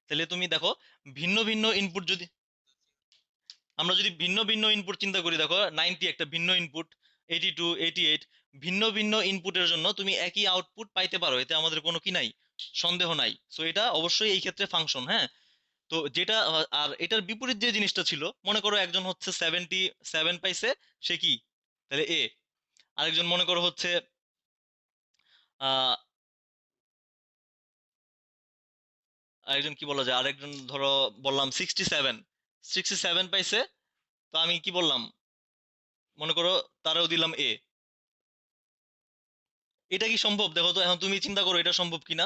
তাহলে তুমি দেখো ভিন্ন ভিন্ন ইনপুট যদি, আমরা যদি ভিন্ন ভিন্ন ইনপুট চিন্তা করি, দেখো 90 একটা ভিন্ন ইনপুট, 82, 88 ভিন্ন ভিন্ন ইনপুটের জন্য তুমি একই আউটপুট পাইতে পারো, এতে আমাদের কোনো কি নাই, সন্দেহ নাই। সো এটা অবশ্যই এই ক্ষেত্রে ফাংশন, হ্যাঁ। তো যেটা আর এটার বিপরীত যে জিনিসটা ছিল, মনে করো একজন হচ্ছে 77 পাইছে, সে কি, তাহলে এ। আরেকজন মনে করো হচ্ছে আহ আরেকজন কি বলা যায়, আরেকজন ধরো বললাম 67, 67 পাইছে, তো আমি কি বললাম, মনে করো তারাও দিলাম এ। এটা কি সম্ভব, দেখো তো এখন তুমি চিন্তা করো এটা সম্ভব কিনা।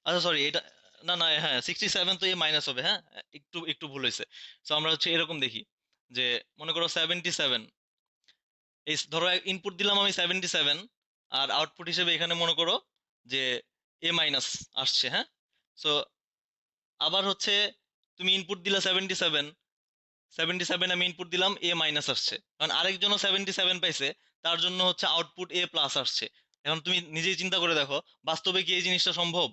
আচ্ছা সরি, এটা না না, হ্যাঁ 67 তো এ মাইনাস হবে, হ্যাঁ, একটু একটু ভুল হয়েছে। তো আমরা হচ্ছে এরকম দেখি, যে মনে করো 77, এই ধরো ইনপুট দিলাম আমি 77, আর আউটপুট হিসেবে এখানে মনে করো যে এ মাইনাস আসছে, হ্যাঁ। সো আবার হচ্ছে তুমি ইনপুট দিলা 77, 77 আমি ইনপুট দিলাম, এ মাইনাস আসছে, কারণ আরেকজনও 77 পাইছে, তার জন্য হচ্ছে আউটপুট এ প্লাস আসছে। এখন তুমি নিজেই চিন্তা করে দেখো, বাস্তবে কি এই জিনিসটা সম্ভব,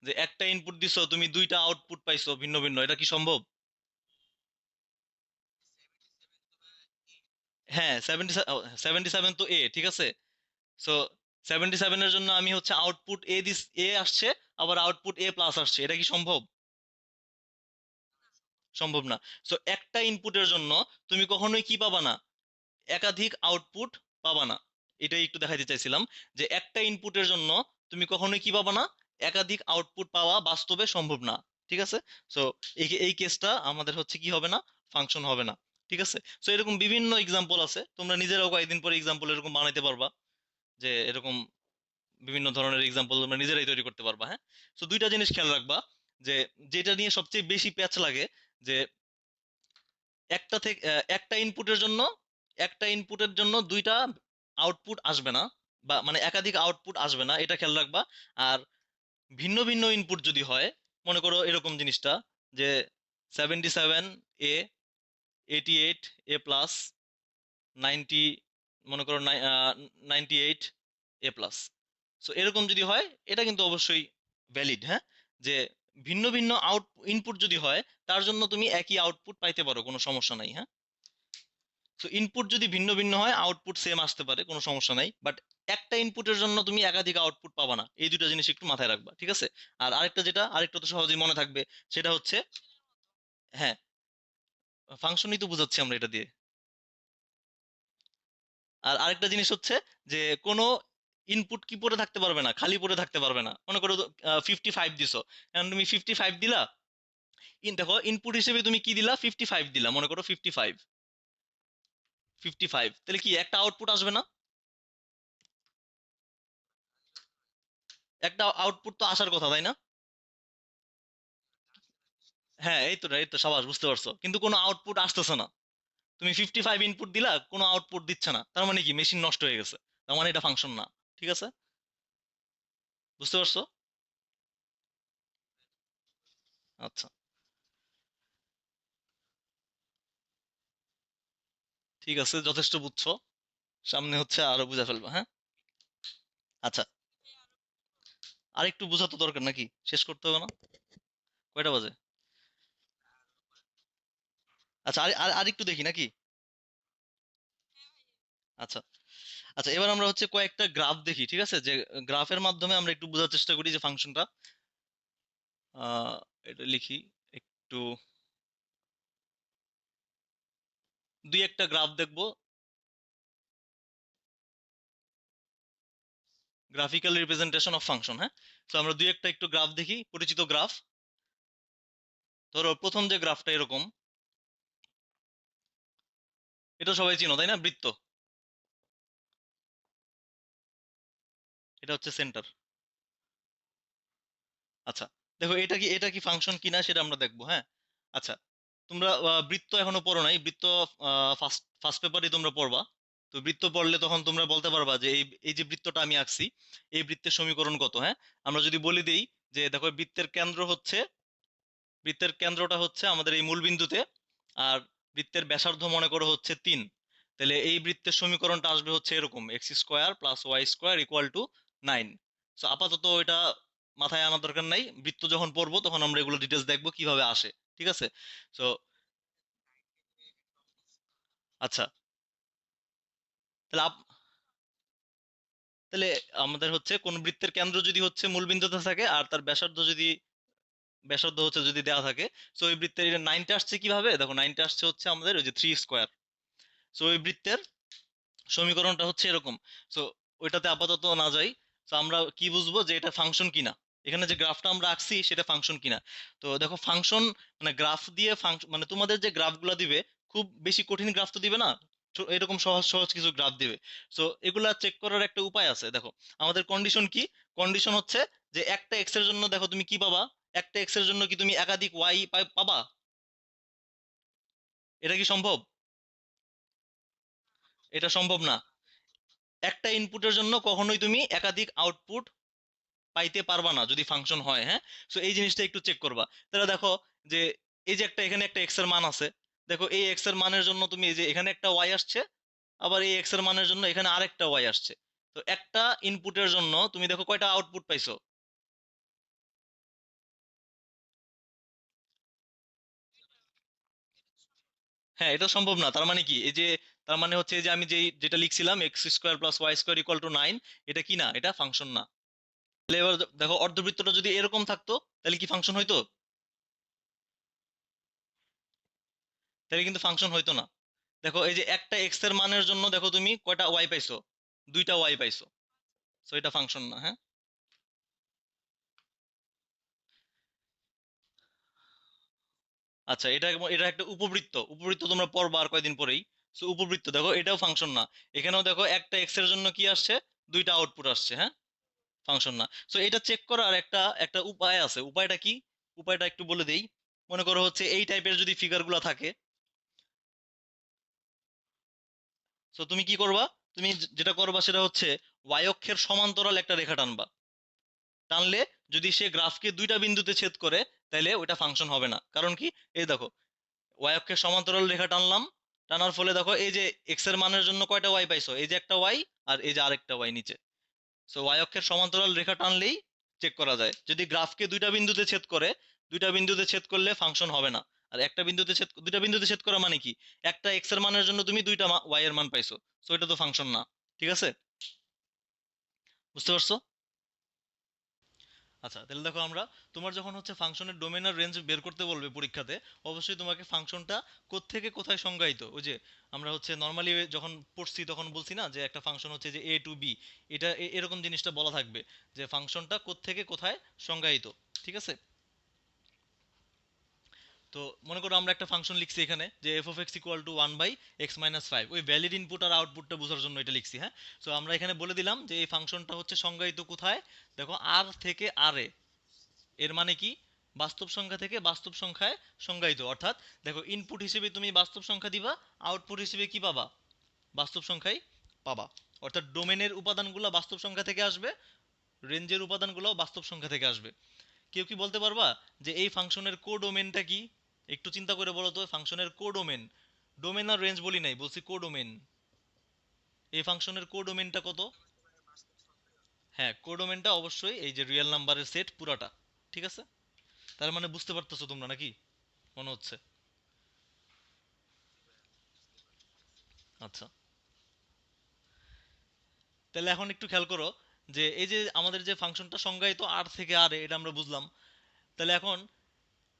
যে একটা ইনপুট দিছো তুমি দুইটা আউটপুট পাইছো ভিন্ন ভিন্ন, এটা কি সম্ভব? হ্যাঁ 77 তো এ, ঠিক আছে। সো 77 এর জন্য আমি হচ্ছে আউটপুট এ দিস, এ আসছে, আবার আউটপুট এ প্লাস আসছে, এটা কি সম্ভব? সম্ভব না। সো একটা ইনপুটের জন্য তুমি কখনোই কি পাবা না, একাধিক আউটপুট পাবা না। এটাই একটু দেখাইতে চাইছিলাম, যে একটা ইনপুটের জন্য তুমি কখনোই কি পাবা না, একাধিক আউটপুট পাওয়া বাস্তবে সম্ভব না, ঠিক আছে। সো এই এই কেসটা আমাদের হচ্ছে কি হবে না, ফাংশন হবে না, ঠিক আছে। সো এরকম বিভিন্ন এক্সাম্পল আছে, তোমরা নিজেরাও কয়েকদিন পরে এক্সাম্পল এরকম বানাইতে পারবা, যে এরকম বিভিন্ন ধরনের এক্সাম্পল তোমরা নিজেরাই তৈরি করতে পারবা, হ্যাঁ। সো দুইটা জিনিস খেয়াল রাখবা, যে যেটা নিয়ে সবচেয়ে বেশি প্যাচ লাগে, যে একটা থেকে একটা ইনপুটের জন্য, একটা ইনপুটের জন্য দুইটা আউটপুট আসবে না, বা মানে একাধিক আউটপুট আসবে না, এটা খেয়াল রাখবা। আর ভিন্ন ভিন্ন ইনপুট যদি হয়, মনে করো এরকম জিনিসটা, যে 77 এ, 88 এ প্লাস, 90 মনে করো 98 এ প্লাস। সো এরকম যদি হয়, এটা কিন্তু অবশ্যই ভ্যালিড, হ্যাঁ, যে ভিন্ন ভিন্ন ইনপুট যদি হয়, তার জন্য তুমি একই আউটপুট পাইতে পারো, কোনো সমস্যা নাই, হ্যাঁ। তো ইনপুট যদি ভিন্ন ভিন্ন হয়, আউটপুট সেম আসতে পারে, কোনো সমস্যা নাই, বাট একটা ইনপুটের জন্য তুমি একাধিক আউটপুট পাবা না, এই দুটো জিনিস একটু মাথায় রাখবা, ঠিক আছে। আর আরেকটা যেটা, আরেকটা তো সহজেই মনে থাকবে, সেটা হচ্ছে, হ্যাঁ, ফাংশনই তো বুঝাচ্ছি আমরা এটা দিয়ে। আর আরেকটা জিনিস হচ্ছে, যে কোনো ইনপুট কি পড়ে থাকতে পারবে না, খালি পড়ে থাকতে পারবে না। মনে করো 55 দিছো, এখন তুমি 55 দিলা, দেখো ইনপুট হিসেবে তুমি কি দিলা, 55 দিলা, মনে করো 55, 55, তাহলে কি একটা আউটপুট আসবে না, একটা আউটপুট তো আসার কথা, তাই না? হ্যাঁ, এই তো সাবাস, বুঝতে পারছো, কিন্তু কোনো আউটপুট আসতেছে না। তুমি 55 ইনপুট দিলা, কোনো আউটপুট দিচ্ছে না, তার মানে কি মেশিন নষ্ট হয়ে গেছে, তার মানে এটা ফাংশন না, ঠিক আছে। বুঝতে পারছো? আচ্ছা, ঠিক আছে, যথেষ্ট বুঝছো। সামনে হচ্ছে আরো বুঝা ফেলবা, হ্যাঁ। আচ্ছা, আর একটু বোঝা তো দরকার নাকি, শেষ করতে হবে না? কয়টা বাজে? আচ্ছা, আর আর আর একটু দেখি নাকি? আচ্ছা, আচ্ছা, এবার আমরা হচ্ছে কয়েকটা গ্রাফ দেখি, ঠিক আছে, যে গ্রাফের মাধ্যমে আমরা একটু বোঝার চেষ্টা করি যে ফাংশনটা, আহ এটা লিখি একটু, দুই একটা গ্রাফ দেখবো, গ্রাফিক্যাল রিপ্রেজেন্টেশন অফ ফাংশন, হ্যাঁ। তো আমরা দুই একটা একটু গ্রাফ দেখি, পরিচিত গ্রাফ। ধরো প্রথম যে গ্রাফটা এরকম, এটা সবাই চিনো তাই না, বৃত্ত। এটা হচ্ছে সেন্টার। আচ্ছা, দেখো এটা কি ফাংশন কিনা সেটা আমরা দেখবো, হ্যাঁ। আচ্ছা, তোমরা বৃত্ত এখনো পড়ো নাই, বৃত্ত ফার্স্ট ফার্স্ট পেপারই তোমরা পড়বা। তো বৃত্ত পড়লে তখন তোমরা বলতে পারবা যে এই এই যে বৃত্তটা আমি আঁকছি, এই বৃত্তের সমীকরণ কত, হ্যাঁ। আমরা যদি বলে দিই যে দেখো বৃত্তের কেন্দ্রটা হচ্ছে আমাদের এই মূল বিন্দুতে, আর বৃত্তের ব্যাসার্ধ মনে করো হচ্ছে 3, তাহলে এই বৃত্তের সমীকরণটা আসবে হচ্ছে এরকম, x² + y² = 9। সো আপাতত এটা মাথায় আনার দরকার নাই, বৃত্ত যখন পড়বো তখন আমরা এগুলো ডিটেলস দেখবো কিভাবে আসে, ঠিক আছে। সো আচ্ছা, তাহলে তাহলে আমাদের হচ্ছে কোন বৃত্তের কেন্দ্র যদি হচ্ছে মূল বিন্দুতে থাকে আর তার ব্যাসার্ধ হচ্ছে যদি দেওয়া থাকে, সো ওই বৃত্তের 9টা আসছে কিভাবে, দেখো 9টা আসছে হচ্ছে আমাদের ওই যে 3²। সো ওই বৃত্তের সমীকরণটা হচ্ছে এরকম। সো ওইটাতে আপাতত না যাই। তো আমরা কি বুঝবো যে এটা ফাংশন কিনা, এখানে যে গ্রাফটা আমরা আঁকছি সেটা ফাংশন কিনা। তো দেখো ফাংশন, মানে গ্রাফ দিয়ে ফাংশন, মানে তোমাদের যে গ্রাফগুলো দিবে খুব বেশি কঠিন গ্রাফ তো দিবে না, এরকম সহজ সহজ কিছু গ্রাফ দিবে। সো এগুলা চেক করার একটা উপায় আছে, দেখো আমাদের কন্ডিশন কি, কন্ডিশন হচ্ছে যে একটা এক্স এর জন্য দেখো তুমি কি পাবা, একটা এক্স এর জন্য কি তুমি একাধিক ওয়াই পাবা? এটা কি সম্ভব? এটা সম্ভব না। একটা ইনপুটের জন্য কখনোই তুমি একাধিক আউটপুট পাইতে পারবা না যদি ফাংশন হয়, হ্যাঁ। সো এই জিনিসটা একটু চেক করবা। তাহলে দেখো যে এই যে এখানে একটা এক্স এর মান আছে, দেখো এই এক্স এর মানের জন্য তুমি এই যে এখানে একটা ওয়াই আসছে, আবার এই এক্স এর মানের জন্য এখানে আরেকটা ওয়াই আসছে। তো একটা ইনপুটের জন্য তুমি দেখো কয়টা আউটপুট পাইছো। হ্যাঁ, এটা সম্ভব না, তার মানে কি, এই যে তার মানে হচ্ছে এই যে আমি যেটা লিখছিলাম x² + y² = 9, এটা কি না, এটা ফাংশন না। তাহলে এবার দেখো অর্ধবৃত্তটা যদি এরকম থাকতো তাহলে কি ফাংশন হইতো? তাহলে কিন্তু ফাংশন হইতো না। দেখো এই যে একটা এক্স এর মানের জন্য দেখো তুমি কয়টা ওয়াই পাইছো, দুইটা ওয়াই পাইছো। সো এটা ফাংশন না, হ্যাঁ। আচ্ছা, এটা একটা উপবৃত্ত, উপবৃত্ত তোমরা পড়বা আর কয়দিন পরেই। সো উপবৃত্ত দেখো এটাও ফাংশন না। এখানেও দেখো একটা এক্স এর জন্য কি আসছে, দুইটা আউটপুট আসছে, হ্যাঁ। ফাংশন না। সো এটা চেক করার একটা একটা উপায় আছে, উপায়টা কি, উপায়টা একটু বলে দেই। মনে করো হচ্ছে এই টাইপের যদি ফিগার গুলা থাকে, সো তুমি কি করবা, তুমি যেটা করবা সেটা হচ্ছে ওয়াই অক্ষের সমান্তরাল একটা রেখা টানবা। টানলে যদি সে গ্রাফকে দুইটা বিন্দুতে ছেদ করে তাহলে ওইটা ফাংশন হবে না, কারণ কি, এই দেখো ওয়াই অক্ষের সমান্তরাল রেখা টানলাম, টানার ফলে দেখো এই যে এক্স এর মানের জন্য কয়টা ওয়াই পাইছো, এই যে একটা ওয়াই, আর এই যে আরেকটা ওয়াই নিচে। সো ওয়াই অক্ষের সমান্তরাল রেখা টানলেই চেক করা যায়, যদি গ্রাফকে দুইটা বিন্দুতে ছেদ করে, দুইটা বিন্দুতে ছেদ করলে ফাংশন হবে না। আর একটা বিন্দুতে দুইটা বিন্দুতে ছেদ করা মানে কি, একটা এক্স এর মানের জন্য তুমি দুইটা ওয়াই এর মান পাইছো, সো এটা তো ফাংশন না, ঠিক আছে। বুঝতে পারছো? আচ্ছা, তাহলে দেখো আমরা, তোমার যখন হচ্ছে ফাংশনের ডোমেন আর রেঞ্জ বের করতে বলবে পরীক্ষাতে, অবশ্যই তোমাকে ফাংশনটা কোত্থেকে কোথায় সংজ্ঞায়িত, ওই যে আমরা হচ্ছে নর্মালি যখন পড়ছি তখন বলছি না যে একটা ফাংশন হচ্ছে যে a to b, এটা এরকম জিনিসটা বলা থাকবে যে ফাংশনটা কোত্থেকে কোথায় সংজ্ঞায়িত, ঠিক আছে। তো মনে করো আমরা একটা ফাংশন লিখছি এখানে যে f(x) = 1/x - 5, ওই ভ্যালিড ইনপুট আর আউটপুটটা বোঝার জন্য এটা লিখছি, হ্যাঁ। সো আমরা এখানে বলে দিলাম যে এই ফাংশনটা হচ্ছে সংজ্ঞায়িত কোথায়, দেখো আর থেকে আর এ, এর মানে কি, বাস্তব সংখ্যা থেকে বাস্তব সংখ্যায় সংজ্ঞায়িত, অর্থাৎ দেখো ইনপুট হিসেবে তুমি বাস্তব সংখ্যা দিবা, আউটপুট হিসেবে কি পাবা, বাস্তব সংখ্যাই পাবা। অর্থাৎ ডোমেনের উপাদানগুলো বাস্তব সংখ্যা থেকে আসবে, রেঞ্জের উপাদানগুলো বাস্তব সংখ্যা থেকে আসবে। কেউ কি বলতে পারবা যে এই ফাংশনের কোডোমেনটা কি? একটু চিন্তা করে বলো তো ফাংশনের কোডোমেন। ডোমেন আর রেঞ্জ বলি নাই, বলছি কোডোমেন। এই ফাংশনের কোডোমেনটা কত? হ্যাঁ, কোডোমেনটা অবশ্যই এই যে রিয়েল নাম্বারের সেট পুরাটা। ঠিক আছে? তার মানে বুঝতে পারতেছো তোমরা নাকি? মনে হচ্ছে। আচ্ছা, তাহলে এখন একটু খেয়াল করো যে এই যে আমাদের যে ফাংশনটা সংজ্ঞায়িত আর থেকে আর, এটা আমরা বুঝলাম। তাহলে এখন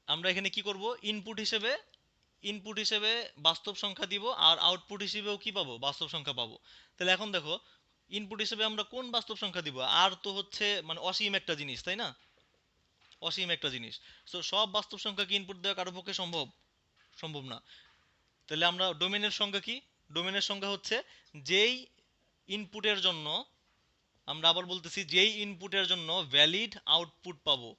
আমরা এখানে কি করব? ইনপুট হিসেবে বাস্তব সংখ্যা দিব, আর আউটপুট হিসেবেও কি পাবো? বাস্তব সংখ্যা পাবো। তাহলে এখন দেখো, ইনপুট হিসেবে আমরা কোন বাস্তব সংখ্যা দিব? আর তো হচ্ছে মানে অসীম একটা জিনিস, তাই না? অসীম একটা জিনিস। সো সব বাস্তব সংখ্যাকে ইনপুট দেওয়া কারো পক্ষে সম্ভব? সম্ভব না। তাহলে আমরা ডোমেনের সংখ্যা কি? ডোমেনের সংখ্যা হচ্ছে যেই ইনপুটের জন্য, আমরা আবার বলতেছি, যেই ইনপুটের জন্য ভ্যালিড আউটপুট পাবো,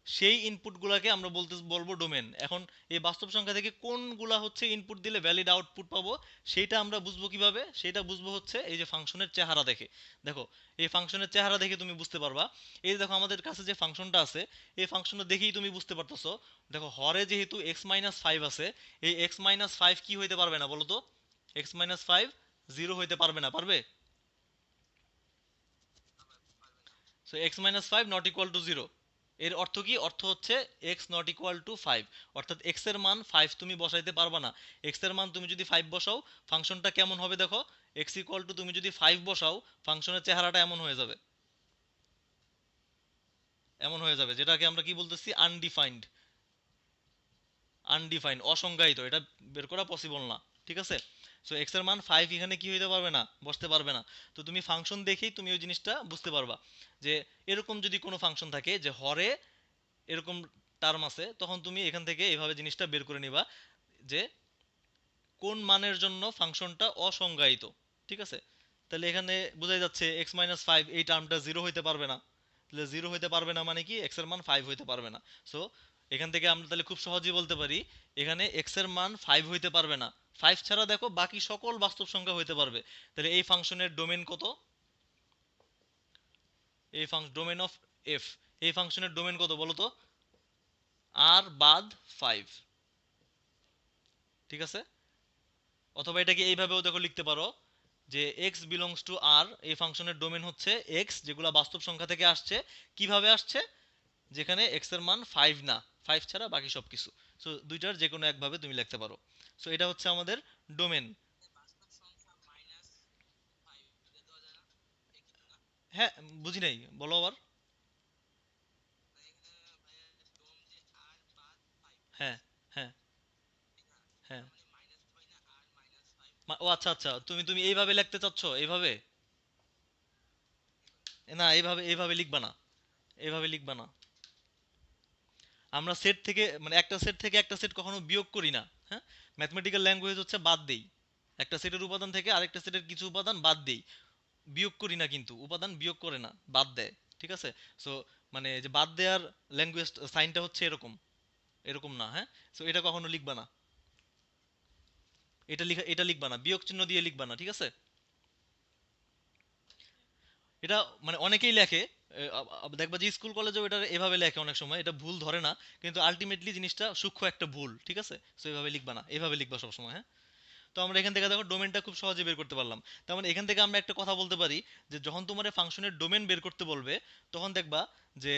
সেই ইনপুটগুলোকে আমরা বলবো ডোমেন। এখন এই বাস্তব সংখ্যা থেকে কোনগুলা হচ্ছে ইনপুট দিলে ভ্যালিড আউটপুট পাবো, সেইটা আমরা বুঝবো কিভাবে? সেটা বুঝবো হচ্ছে এই যে ফাংশনের চেহারা দেখে। দেখো, এই ফাংশনের চেহারা দেখে তুমি বুঝতে পারবা। এই যে দেখো আমাদের কাছে যে ফাংশনটা আছে, এই ফাংশনটা দেখেই তুমি বুঝতে পারতেছো। দেখো, হরে যেহেতু x-5 আছে, এই x-5 কি হইতে পারবে না বলো তো? x-5 জিরো হইতে পারবে না, পারবে? So x-5 not equal to zero. এর অর্থ কি? অর্থ হচ্ছে x নট ইকুয়াল টু 5, অর্থাৎ x এর মান 5 তুমি বসাইতে পারবা না। x এর মান তুমি যদি 5 বসাও, ফাংশনটা কেমন হবে দেখো? x ইকুয়াল টু তুমি যদি 5 বসাও, ফাংশনের চেহারাটা এমন হয়ে যাবে। এমন হয়ে যাবে, যেটাকে আমরা কি বলতেছি? আনডিফাইন্ড। আনডিফাইন্ড, অসংজ্ঞায়িত, এটা বের করা পসিবল না। ঠিক আছে? সো x এর মান 5 এখানে কি হইতে পারবে না? বসতে পারবে না। তো তুমি ফাংশন দেখেই তুমি ওই জিনিসটা বুঝতে পারবা যে এরকম যদি কোনো ফাংশন থাকে যে হরে এরকম টার্ম আছে, তখন তুমি এখান থেকে এইভাবে জিনিসটা বের করে নিবা যে কোন মানের জন্য ফাংশনটা অসংজ্ঞায়িত। ঠিক আছে? তাহলে এখানে বোঝাই যাচ্ছে x-5 এই টার্মটা জিরো হইতে পারবে না। তাহলে জিরো হইতে পারবে না মানে কি? x এর মান 5 হইতে পারবে না। সো এখান থেকে আমরা তাহলে খুব সহজেই বলতে পারি এখানে x এর মান 5 হইতে পারবে না। 5 ছাড়া দেখো বাকি সকল বাস্তব সংখ্যা হইতে পারবে। তাহলে এই ফাংশনের ডোমেন কত? এই ফাংশন ডোমেন অফ f, এই ফাংশনের ডোমেন কত বলো তো? আর বাদ 5। ঠিক আছে? অথবা এটাকে এইভাবেও দেখো লিখতে পারো যে x বিলংস টু r, এই ফাংশনের ডোমেন হচ্ছে x যেগুলো বাস্তব সংখ্যা থেকে আসছে। কিভাবে আসছে? যেখানে x এর মান 5 না, 5 ছাড়া বাকি সব কিছু। সো দুইটার যে কোনো একভাবে তুমি লিখতে পারো। সো এটা হচ্ছে আমাদের ডোমেন। হ্যাঁ, বুঝি নাই, বলো আবার। হ্যাঁ, হ্যাঁ, হ্যাঁ। ও আচ্ছা আচ্ছা, তুমি তুমি এইভাবে লিখতে চাচ্ছ, এইভাবে? না, এইভাবে এইভাবে লিখবা না। এইভাবে লিখবা না। আমরা সেট থেকে মানে একটা সেট থেকে একটা সেট কখনো বিয়োগ করি না। হ্যাঁ, ম্যাথমেটিক্যাল ল্যাঙ্গুয়েজ হচ্ছে বাদ দেই। একটা সেটের উপাদান থেকে আরেকটা সেটের কিছু উপাদান বাদ দেই। বিয়োগ করি না, কিন্তু উপাদান বিয়োগ করে না, বাদ দেয়। ঠিক আছে? সো মানে যে বাদ দেওয়ার ল্যাঙ্গুয়েজ সাইনটা হচ্ছে এরকম, এরকম না। হ্যাঁ, সো এটা কখনো লিখবা না। এটা লিখবা না, বিয়োগ চিহ্ন দিয়ে লিখবা না। ঠিক আছে? এটা মানে অনেকেই লেখে, দেখবা যে স্কুল কলেজেও এটা এভাবে লেখে, অনেক সময় এটা ভুল ধরে না, কিন্তু আলটিমেটলি জিনিসটা সূক্ষ্ম একটা ভুল। ঠিক আছে? সো এভাবে লিখবা না, এভাবে লিখবা সবসময়। হ্যাঁ, তো আমরা এখান থেকে দেখো ডোমেনটা খুব সহজে বের করতে পারলাম। তার মানে এখান থেকে আমরা একটা কথা বলতে পারি যে যখন তোমার ফাংশনের ডোমেন বের করতে বলবে, তখন দেখবা যে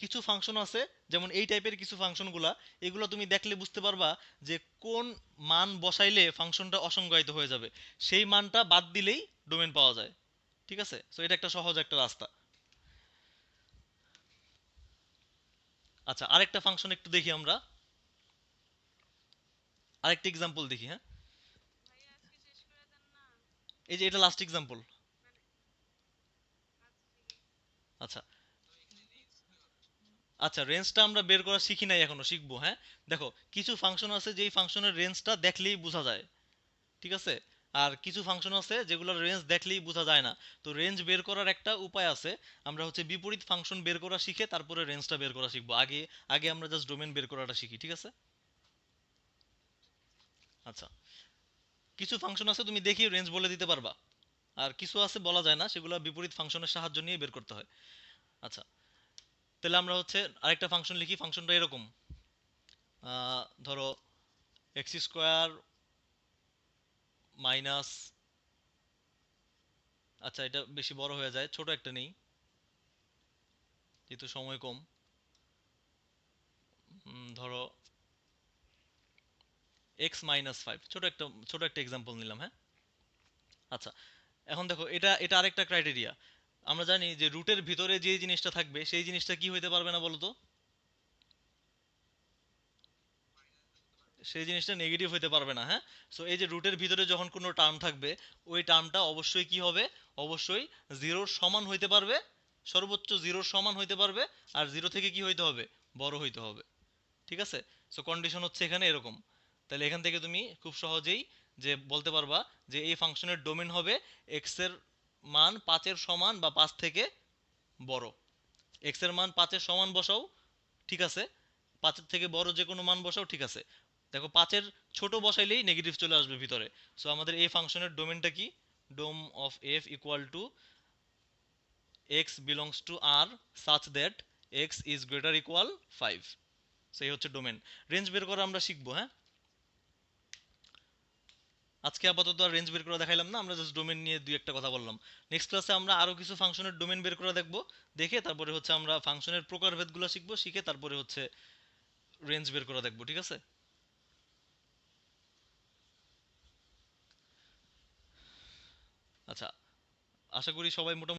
কিছু ফাংশন আছে, যেমন এই টাইপের কিছু ফাংশনগুলা, এগুলো তুমি দেখলে বুঝতে পারবা যে কোন মান বসাইলে ফাংশনটা অসংজ্ঞায়িত হয়ে যাবে, সেই মানটা বাদ দিলেই ডোমেন পাওয়া যায়। ঠিক আছে? সো এটা একটা সহজ একটা রাস্তা। আচ্ছা, আরেকটা ফাংশন একটু দেখি আমরা, আরেকটা এক্সাম্পল দেখি। হ্যাঁ, এই যে এটা লাস্ট এক্সাম্পল। আচ্ছা, আচ্ছা, রেঞ্জটা আমরা বের করা শিখি নাই এখনো, শিখবো। হ্যাঁ, দেখো, কিছু ফাংশন আছে যেই ফাংশনের রেঞ্জটা দেখলেই বোঝা যায়। ঠিক আছে? আর কিছু ফাংশন আছে যেগুলোর রেঞ্জ দেখলেই বোঝা যায় না। তো রেঞ্জ বের করার একটা উপায় আছে। আমরা হচ্ছে বিপরীত ফাংশন বের করা শিখে তারপরে রেঞ্জটা বের করা শিখবো। আগে আগে আমরা জাস্ট ডোমেন বের করাটা শিখি। ঠিক আছে? আচ্ছা, কিছু ফাংশন আছে তুমি দেখি রেঞ্জ বলে দিতে পারবা, আর কিছু আছে বলা যায় না, সেগুলো বিপরীত ফাংশনের সাহায্য নিয়ে বের করতে হয়। আচ্ছা, তাহলে আমরা হচ্ছে আরেকটা ফাংশন লিখি, ফাংশনটা এরকম, ধরো এক্স স্কোয়ার মাইনাস, আচ্ছা এটা বেশি বড় হয়ে যায়, ছোট একটা নেই যেহেতু সময় কম। ধরো এক্স মাইনাস ফাইভ, ছোট একটা এক্সাম্পল নিলাম, হ্যাঁ। আচ্ছা, এখন দেখো এটা এটা আরেকটা ক্রাইটেরিয়া। আমরা জানি যে রুটের ভিতরে যে জিনিসটা থাকবে সেই জিনিসটা কি হইতে পারবে না বলো তো? সেই জিনিসটা নেগেটিভ হইতে পারবে না, হ্যাঁ। সো এই যে রুটের ভিতরে যখন কোনো টার্ম থাকবে, ওই টার্মটা অবশ্যই কি হবে, অবশ্যই জিরোর সমান হইতে পারবে, সর্বোচ্চ জিরোর সমান হইতে পারবে, আর জিরো থেকে কি হইতে হবে, বড় হইতে হবে। ঠিক আছে। সো কন্ডিশন হচ্ছে এখানে এরকম। তাহলে এখান থেকে তুমি খুব সহজেই যে বলতে পারবা যে এই ফাংশনের ডোমেন হবে এক্স এর মান 5 এর সমান বা 5 থেকে বড়। এক্স এর মান 5 এর সমান বসাও, ঠিক আছে, 5 এর থেকে বড় যে কোনো মান বসাও, ঠিক আছে। দেখো 5 এর ছোট বসাইলেই নেগেটিভ চলে আসবে ভিতরে। সো আমাদের এই ফাংশনের ডোমেনটা কি, dom of F equal to X belongs to R such that X is greater equal 5। সেই হচ্ছে ডোমেন। রেঞ্জ বের করা আমরা শিখবো, হ্যাঁ। আজকে আপাতত আর রেঞ্জ বের করে দেখাইলাম না, আমরা জাস্ট ডোমেন নিয়ে দুই একটা কথা বললাম। নেক্সট ক্লাসে আমরা আরো কিছু ফাংশনের ডোমেন বের করে দেখবো, দেখে তারপরে হচ্ছে আমরা ফাংশনের প্রকারভেদগুলো শিখবো, শিখে তারপরে হচ্ছে রেঞ্জ বের করে দেখবো, ঠিক আছে। আচ্ছা, আশা করি সবাই মোটামুটি